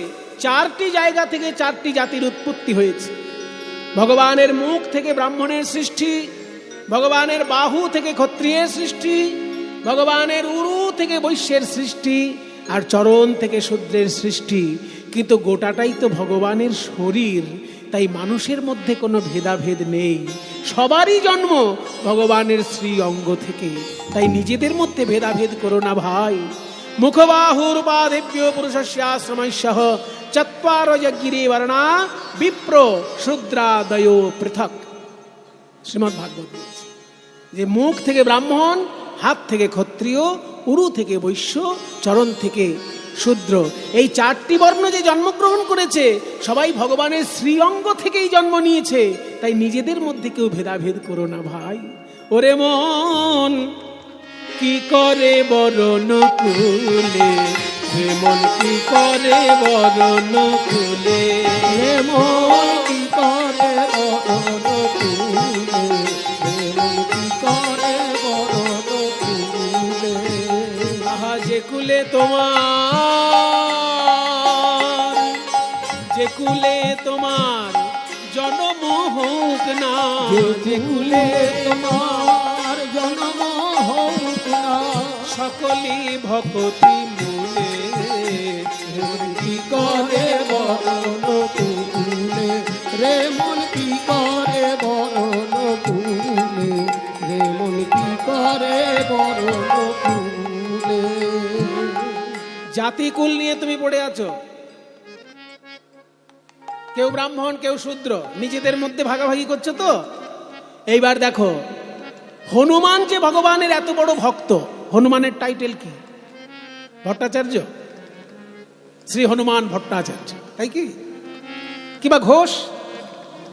4টি জায়গা থেকে 4টি জাতির উৎপত্তি হয়েছে। ভগবানের মুখ থেকে ব্রাহ্মণের সৃষ্টি, ভগবানের বাহু থেকে ক্ষত্রিয়ের সৃষ্টি, ভগবানের উরু থেকে বৈশ্যের সৃষ্টি, আর চরণ থেকে শূদ্রের সৃষ্টি। কিন্তু গোটাটাই তো ভগবানের শরীর, তাই মানুষের মধ্যে কোনো ভেদাভেদ নেই। সবারই জন্ম ভগবানের শ্রী অঙ্গ থেকে, তাই নিজেদের মধ্যে ভেদাভেদ করো না ভাই। মুখবাহুরুপাধিভ্যো পুরুষস্যাশ্রমৈঃ চত্বারো যজ্ঞিরে বর্ণা বিপ্র শূদ্রাদয়ো পৃথক। শ্রীমদ্ ভাগবত বলছে যে মুখ থেকে ব্রাহ্মণ, হাত থেকে ক্ষত্রিয়, উরু থেকে বৈশ্য, চরণ থেকে শূদ্র, এই চারটি বর্ণ যে জন্মগ্রহণ করেছে সবাই ভগবানের শ্রীঅঙ্গ থেকেই জন্ম নিয়েছে। তাই নিজেদের মধ্যে কেউ ভেদাভেদ করো না ভাই। ওরে মন কি করে বরণ কুলে, হে মন কি করে বরণ কুলে, হে মন কি করে বরণ কুলে, হে মন কি করে বরণ কুলে। আহা যে কুলে তোমার, যে কুলে তোমার জন্ম হোক না, যে কুলে তোমার জন্ম হোক না, সকলি ভক্তি মূলে, হে মন কি করে বরণ কুলে, রে মন কি করে বরণ কুলে, রে মন কি করে বরণ কুলে। জাতিকুল নিয়ে তুমি পড়ে আছো, কেউ ব্রাহ্মণ কেউ শূদ্র, নিজেদের মধ্যে ভাগাভাগি করছো তো। এইবার দেখো হনুমান যে ভগবানের এত বড় ভক্ত, হনুমানের টাইটেল কি? ভট্টাচার্য, শ্রী হনুমান ভট্টাচার্য, তাই কি? কিংবা ঘোষ,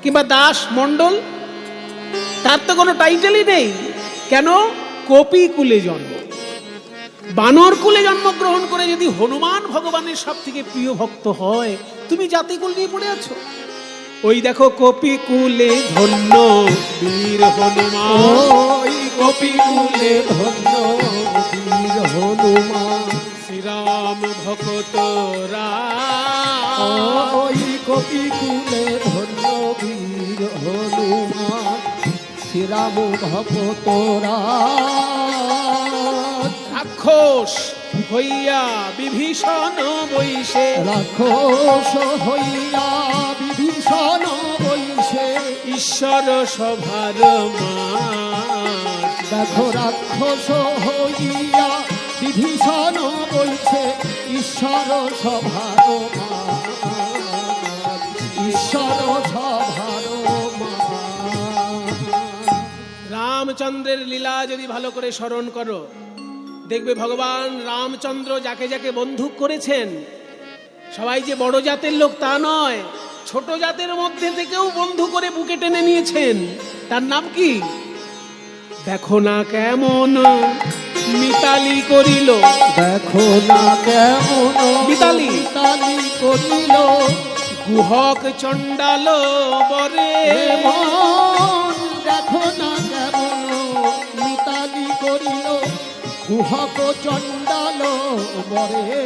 কিংবা দাস, মণ্ডল, তার তো কোনো টাইটেলই নেই। কেন? কপি কুলে জন্ম, বানর কুলে জন্মগ্রহণ করে যদি হনুমান ভগবানের সব থেকে প্রিয় ভক্ত হয়, তুমি জাতিকুল নিয়ে পড়ে আছো। ওই দেখো কপি কুলে ধন্য বীর হনুমান, ওই কপি কুলে ধন্য বীর হনুমান, শ্রীরাম ভক্ত রাম। ওই কপি কুলে ধন্য বীর হনুমান, শ্রীরাম ভক্ত রাম। রাক্ষস হইয়া বিভীষণ বৈশে, রাক্ষস হইয়া বিভীষণ বৈশে, ঈশ্বর সভার মার। দেখো রাক্ষস হইয়া বিভীষণ বৈশে, ঈশ্বর সভার মার, ঈশ্বর সভার মার। রামচন্দ্রের লীলা যদি ভালো করে স্মরণ করো, দেখবে ভগবান রামচন্দ্র যাকে যাকে বন্ধু করেছেন সবাই যে বড় জাতের লোক তা নয়, ছোট জাতের মধ্যে থেকেও বন্ধু করে বুকে টেনে নিয়েছেন। তার নাম কি? দেখো না কেমন মিতালি করিল, দেখো না কেমন মিতালি মিতালি করিল, গুহক চণ্ডাল বরে। মন দেখো না কেমন মিতালি করিল, গুহক চণ্ডাল বরে।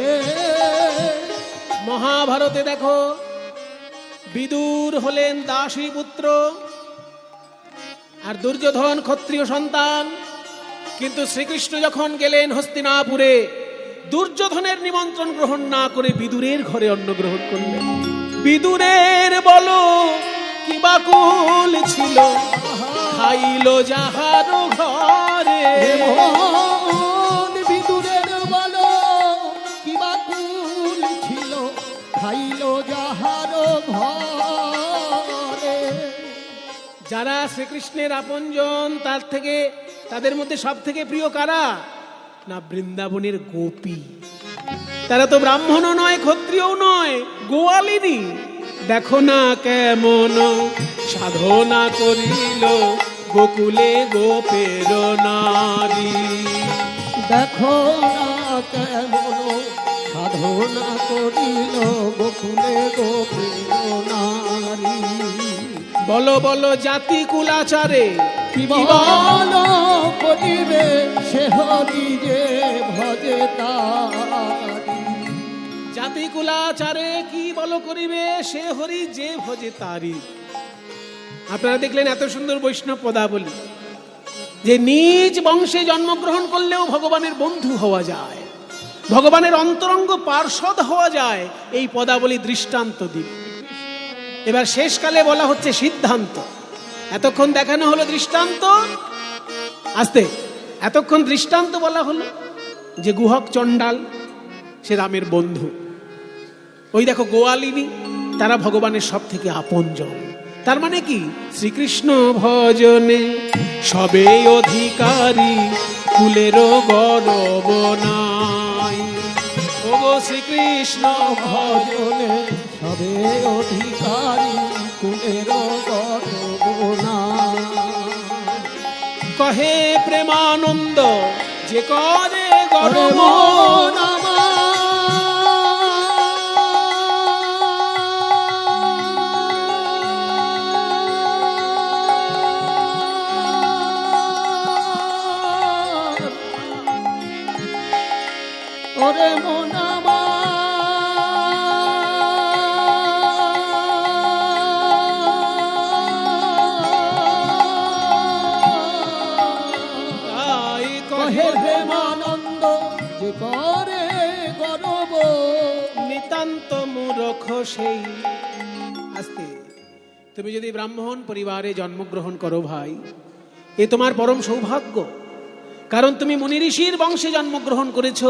মহাভারতে দেখো বিদুর হলেন দাসী পুত্র আর দুর্যোধন ক্ষত্রিয় সন্তান, কিন্তু শ্রীকৃষ্ণ যখন গেলেন হস্তিনাপুরে, দুর্যোধনের নিমন্ত্রণ গ্রহণ না করে বিদুরের ঘরে অন্ন গ্রহণ করলেন। বিদুরের বলো কি বাকুল ছিল, খাইল যাহার ঘরে। মন বিদুরের বলো কি বাকুল ছিল, খাইল যাহার ঘরে। যারা শ্রীকৃষ্ণের আপনজন তাদের মধ্যে সব থেকে প্রিয় কারা? না বৃন্দাবনের গোপী। তারা তো ব্রাহ্মণও নয়, ক্ষত্রিয়ও নয়, গোয়ালিনী। দেখো না কেমন সাধনা করিল গোকুলে গোপের নারী। দেখো না কেমন সাধনা করিল গোকুলে গোপীর নারী। বলো বলো জাতি কুলাচারে কি বল করিবে সে হরি যে ভজে তারি। জাতি কুলাচারে কি বলো করিবে সে হরি যে ভজে তারি। আপনারা দেখলেন এত সুন্দর বৈষ্ণব পদাবলী, যে নিজ বংশে জন্মগ্রহণ করলেও ভগবানের বন্ধু হওয়া যায়, ভগবানের অন্তরঙ্গ পার্ষদ হওয়া যায়। এই পদাবলী দৃষ্টান্ত দিন। এবার শেষকালে বলা হচ্ছে সিদ্ধান্ত। এতক্ষণ দেখানো হলো দৃষ্টান্ত, আস্তে এতক্ষণ দৃষ্টান্ত বলা হলো যে গুহক চণ্ডাল সে রামের বন্ধু। ওই দেখো গোয়ালিনী, তারা ভগবানের সব থেকে আপনজন। তার মানে কি, শ্রীকৃষ্ণ ভজনে সবে অধিকারী, কুলেরও গরব নাই। ও গো শ্রীকৃষ্ণ ভজনে সবে অধিকারী, কুলেরও গর্ব নাই। কহে প্রেমানন্দ যে করে গরব মন আমার, ওরে মন আমার, কহে প্রেমানন্দ যে করে গরব। নিতান্ত মূরখ সেই। আস্তে, তুমি যদি ব্রাহ্মণ পরিবারে জন্মগ্রহণ করো ভাই, এ তোমার পরম সৌভাগ্য। কারণ তুমি মুনি ঋষির বংশে জন্মগ্রহণ করেছ।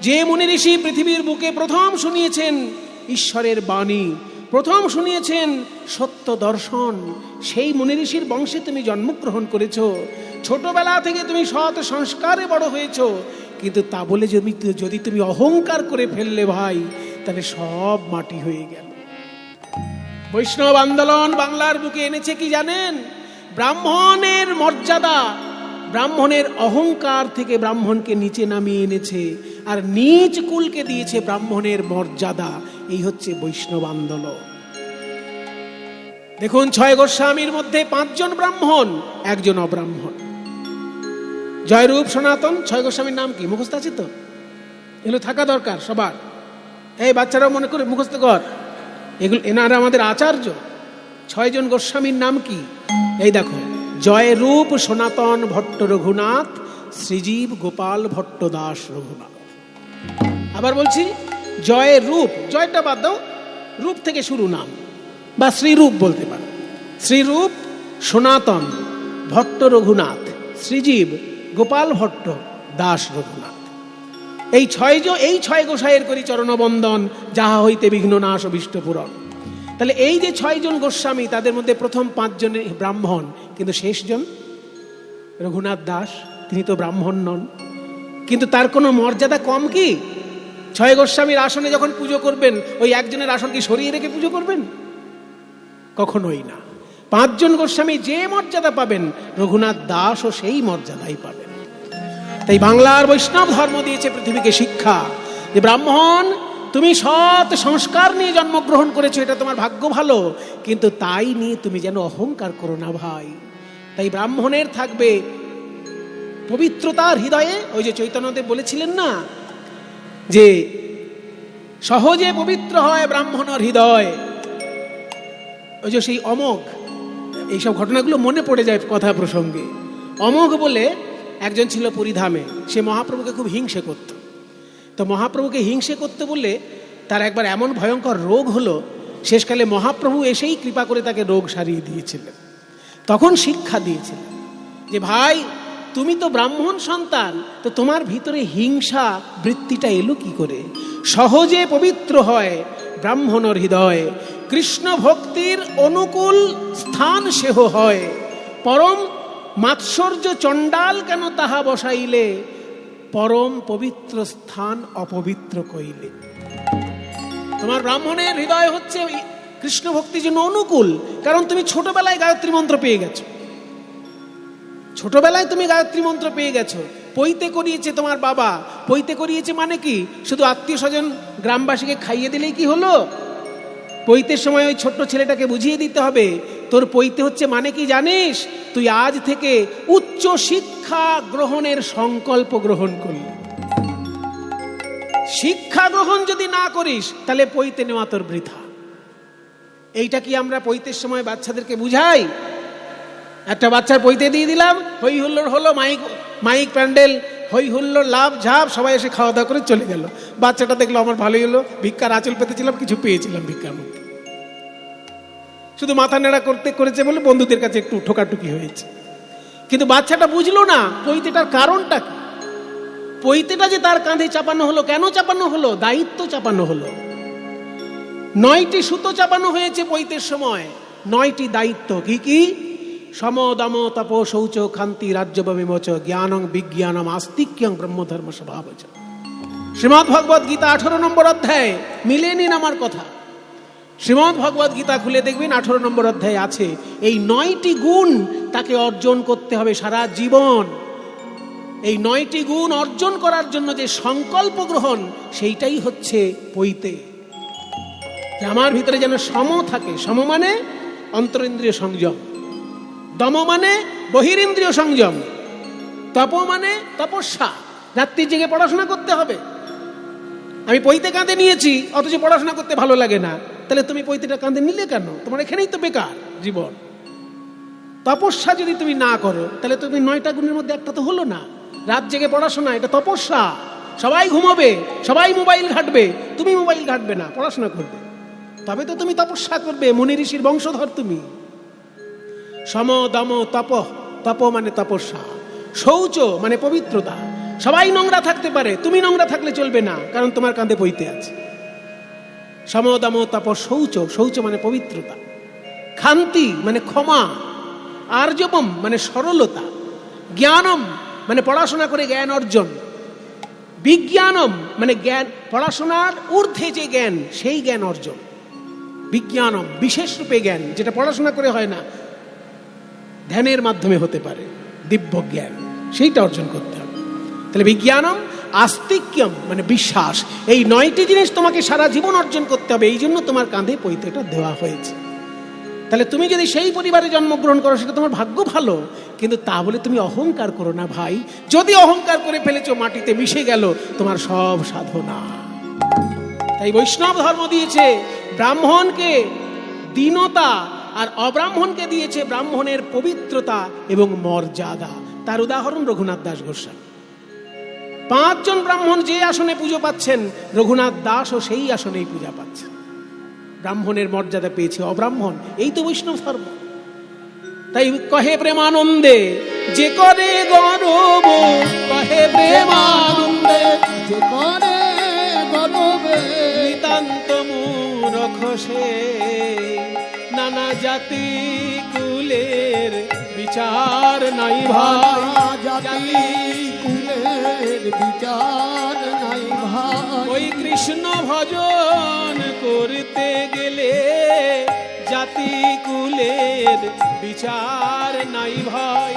যে মুনি ঋষি পৃথিবীর বুকে প্রথম শুনিয়েছেন ঈশ্বরের বাণী, প্রথম শুনিয়েছেন সত্য দর্শন, সেই মুনি ঋষির বংশে তুমি জন্মগ্রহণ করেছ। ছোটবেলা থেকে তুমি সৎ সংস্কারে বড় হয়েছ। কিন্তু তা বলে যদি তুমি অহংকার করে ফেললে ভাই, তাহলে সব মাটি হয়ে গেল। বৈষ্ণব আন্দোলন বাংলার বুকে এনেছে কি জানেন? ব্রাহ্মণের মর্যাদা, ব্রাহ্মণের অহংকার থেকে ব্রাহ্মণকে নিচে নামিয়ে এনেছে, আর নিচ কুলকে দিয়েছে ব্রাহ্মণের মর্যাদা। এই হচ্ছে বৈষ্ণব আন্দোলন। দেখুন, 6 গোস্বামীর মধ্যে 5 জন ব্রাহ্মণ, 1 জন অব্রাহ্মণ। জয়রূপ সনাতন 6 গোস্বামীর নাম কি মুখস্থ আছে তো? এগুলো থাকা দরকার সবার। এই বাচ্চারাও মনে করে মুখস্থ কর। এগুলো এনারা আমাদের আচার্য। 6 জন গোস্বামীর নাম কি? এই দেখো, জয়রূপ সনাতন ভট্ট রঘুনাথ, শ্রীজীব গোপাল ভট্ট দাস রঘুনাথ। আবার বলছি, জয়রূপ, জয়টা বাদ দাও, রূপ থেকে শুরু নাম, বা শ্রীরূপ বলতে পারো। শ্রীরূপ সনাতন ভট্ট রঘুনাথ, শ্রীজীব গোপাল ভট্ট দাস রঘুনাথ। এই 6 গোসাইয়ের করি চরণবন্দন, যাহা হইতে বিঘ্ন নাশ অভীষ্ট পূরণ। তাহলে এই যে 6 জন গোস্বামী, তাদের মধ্যে প্রথম 5 জন ব্রাহ্মণ, কিন্তু শেষজন রঘুনাথ দাস, তিনি তো ব্রাহ্মণ নন। কিন্তু তার কোনো মর্যাদা কম কি? 6 গোস্বামীর আসনে যখন পুজো করবেন, ওই একজনের আসন কি সরিয়ে রেখে পুজো করবেন? কখনোই না। 5 জন গোস্বামী যে মর্যাদা পাবেন, রঘুনাথ দাসও সেই মর্যাদাই পাবেন। তাই বাংলার বৈষ্ণব ধর্ম দিয়েছে পৃথিবীকে শিক্ষা যে ব্রাহ্মণ, তুমি সৎ সংস্কার নিয়ে জন্মগ্রহণ করেছো, এটা তোমার ভাগ্য ভালো, কিন্তু তাই নিয়ে তুমি যেন অহংকার করো না ভাই। তাই ব্রাহ্মণের থাকবে পবিত্রতার হৃদয়ে। ওই যে চৈতন্যদেব বলেছিলেন না, যে সহজে পবিত্র হয় ব্রাহ্মণের হৃদয়। ওই যে সেই অমোঘ, এইসব ঘটনাগুলো মনে পড়ে যায় কথা প্রসঙ্গে। অমোঘ বলে একজন ছিল পুরীধামে, সে মহাপ্রভুকে খুব হিংসে করত। তো মহাপ্রভুকে হিংসে করতে বললে তার একবার এমন ভয়ঙ্কর রোগ হলো, শেষকালে মহাপ্রভু এসেই কৃপা করে তাকে রোগ সারিয়ে দিয়েছিলেন। তখন শিক্ষা দিয়েছিলেন যে ভাই, তুমি তো ব্রাহ্মণ সন্তান, তো তোমার ভিতরে হিংসা বৃত্তিটা এলো কি করে? সহজে পবিত্র হয় ব্রাহ্মণের হৃদয়, কৃষ্ণ ভক্তির অনুকূল স্থান সেহ হয়। পরম মাৎসর্য চণ্ডাল কেন তাহা বসাইলে, পরম পবিত্র স্থান অপবিত্র কইলে। তোমার ব্রাহ্মণের হৃদয় হচ্ছে কৃষ্ণ ভক্তির জন্য অনুকূল, কারণ তুমি ছোটবেলায় গায়ত্রী মন্ত্র পেয়ে গেছো। ছোটবেলায় তুমি গায়ত্রী মন্ত্র পেয়ে গেছো, পৈতে করিয়েছে তোমার বাবা। পৈতে করিয়েছে মানে কি? শুধু আত্মীয় স্বজন গ্রামবাসীকে খাইয়ে দিলেই কি হলো? পৈতের সময় ওই ছোট্ট ছেলেটাকে বুঝিয়ে দিতে হবে, তোর পৈতে হচ্ছে মানে কি জানিস? তুই আজ থেকে উচ্চ শিক্ষা গ্রহণের সংকল্প গ্রহণ করলি। শিক্ষা গ্রহণ যদি না করিস, তাহলে পৈতে নেওয়া তোর বৃথা। এইটা কি আমরা পৈতের সময় বাচ্চাদেরকে বুঝাই? একটা বাচ্চার পৈতে দিয়ে দিলাম, হই হুল্লোড় হলো, মাইক প্যান্ডেল, হই হুল্লোড়, লাভ ঝাপ, সবাই এসে খাওয়া দাওয়া করে চলে গেল। বাচ্চাটা দেখলো আমার ভালোই হলো, ভিক্ষার আঁচল পেতেছিলাম, কিছু পেয়েছিলাম ভিক্ষার মধ্যে। শুধু মাথা নেড়া করেছে বলে বন্ধুদের কাছে একটু ঠোকাটুকি হয়েছে। কিন্তু বাচ্চাটা বুঝলো না পৈতেটার কারণটা কি। পৈতেটা যে তার কাঁধে চাপানো হলো, কেন চাপানো হলো? দায়িত্ব চাপানো হলো। 9টি সুতো চাপানো হয়েছে পৈতের সময়, 9টি দায়িত্ব। কি কি? সম দম তপ শৌচ ক্ষান্তি রাজ্যব বিমোচ জ্ঞানং বিজ্ঞানম আস্তিক্যং ব্রহ্মধর্ম স্বভাবচ। শ্রীমদ্ ভগবদ গীতা 18 নম্বর অধ্যায়, মিলে নিন আমার কথা। শ্রীমদ্ ভগবদ গীতা খুলে দেখবেন 18 নম্বর অধ্যায়ে আছে এই 9টি গুণ তাকে অর্জন করতে হবে সারা জীবন। এই 9টি গুণ অর্জন করার জন্য যে সংকল্প গ্রহণ, সেইটাই হচ্ছে পৈতে। যে আমার ভিতরে যেন সম থাকে। সম মানে অন্তরিন্দ্রিয় সংযম, দম মানে বহিরিন্দ্রিয় সংযম, তপ মানে তপস্যা, রাত্রি জেগে পড়াশোনা করতে হবে। আমি পৈতে কাঁধে নিয়েছি অথচ পড়াশোনা করতে ভালো লাগে না, তাহলে তুমি পৈতেটা কাঁধে নিলে কেন? তোমার এখানেই তো বেকার জীবন। তপস্যা যদি তুমি না করো তাহলে তুমি 9টা গুণের মধ্যে একটা তো হলো না। রাত জেগে পড়াশোনা, এটা তপস্যা। সবাই ঘুমাবে, সবাই মোবাইল ঘাঁটবে, তুমি মোবাইল ঘাঁটবে না, পড়াশোনা করবে, তবে তো তুমি তপস্যা করবে। মুনি ঋষির বংশধর তুমি। সম দম তপ, তপ মানে তপস্যা। শৌচ মানে পবিত্রতা। সবাই নোংরা থাকতে পারে, তুমি নোংরা থাকলে চলবে না, কারণ তোমার কাঁধে পৈতে আছে। সম দম তপ শৌচ, শৌচ মানে পবিত্রতা। ক্ষান্তি মানে ক্ষমা। আর্জবম মানে সরলতা। জ্ঞানম মানে পড়াশোনা করে জ্ঞান অর্জন। বিজ্ঞানম মানে জ্ঞান, পড়াশোনার ঊর্ধ্বে যে জ্ঞান, সেই জ্ঞান অর্জন। বিজ্ঞানম বিশেষ রূপে জ্ঞান, যেটা পড়াশোনা করে হয় না, ধ্যানের মাধ্যমে হতে পারে, দিব্য জ্ঞান, সেইটা অর্জন করতে হবে। তাহলে বিজ্ঞানম আস্তিক্যম মানে বিশ্বাস। এই 9টি জিনিস তোমাকে সারা জীবন অর্জন করতে হবে, এই জন্য তোমার কাঁধে পৈতেটা দেওয়া হয়েছে। তাহলে তুমি যদি সেই পরিবারে জন্মগ্রহণ করো সেটা তোমার ভাগ্য ভালো, কিন্তু তা বলে তুমি অহংকার করো না ভাই। যদি অহংকার করে ফেলেছো, মাটিতে মিশে গেল তোমার সব সাধনা। তাই বৈষ্ণব ধর্ম দিয়েছে ব্রাহ্মণকে দীনতা, আর অব্রাহ্মণকে দিয়েছে ব্রাহ্মণের পবিত্রতা এবং মর্যাদা। তার উদাহরণ রঘুনাথ দাস গোস্বামী। 5 জন ব্রাহ্মণ যে আসনে পুজো পাচ্ছেন, রঘুনাথ দাসও সেই আসনেই পূজা পাচ্ছেন। ব্রাহ্মণের মর্যাদা পেয়েছে অব্রাহ্মণ। এই তো বৈষ্ণব ধর্ম। তাই কহে প্রেমানন্দে যে করে গর্ব, কহে প্রেমানন্দে যে করে গর্বে নিতান্ত মূরখ সে, নানা জাতি কুলের বিচার নাই ভাই। জাতি কুলের বিচার নাই ভাই। ওই কৃষ্ণ ভজন করতে গেলে জাতি কুলের বিচার নাই ভাই।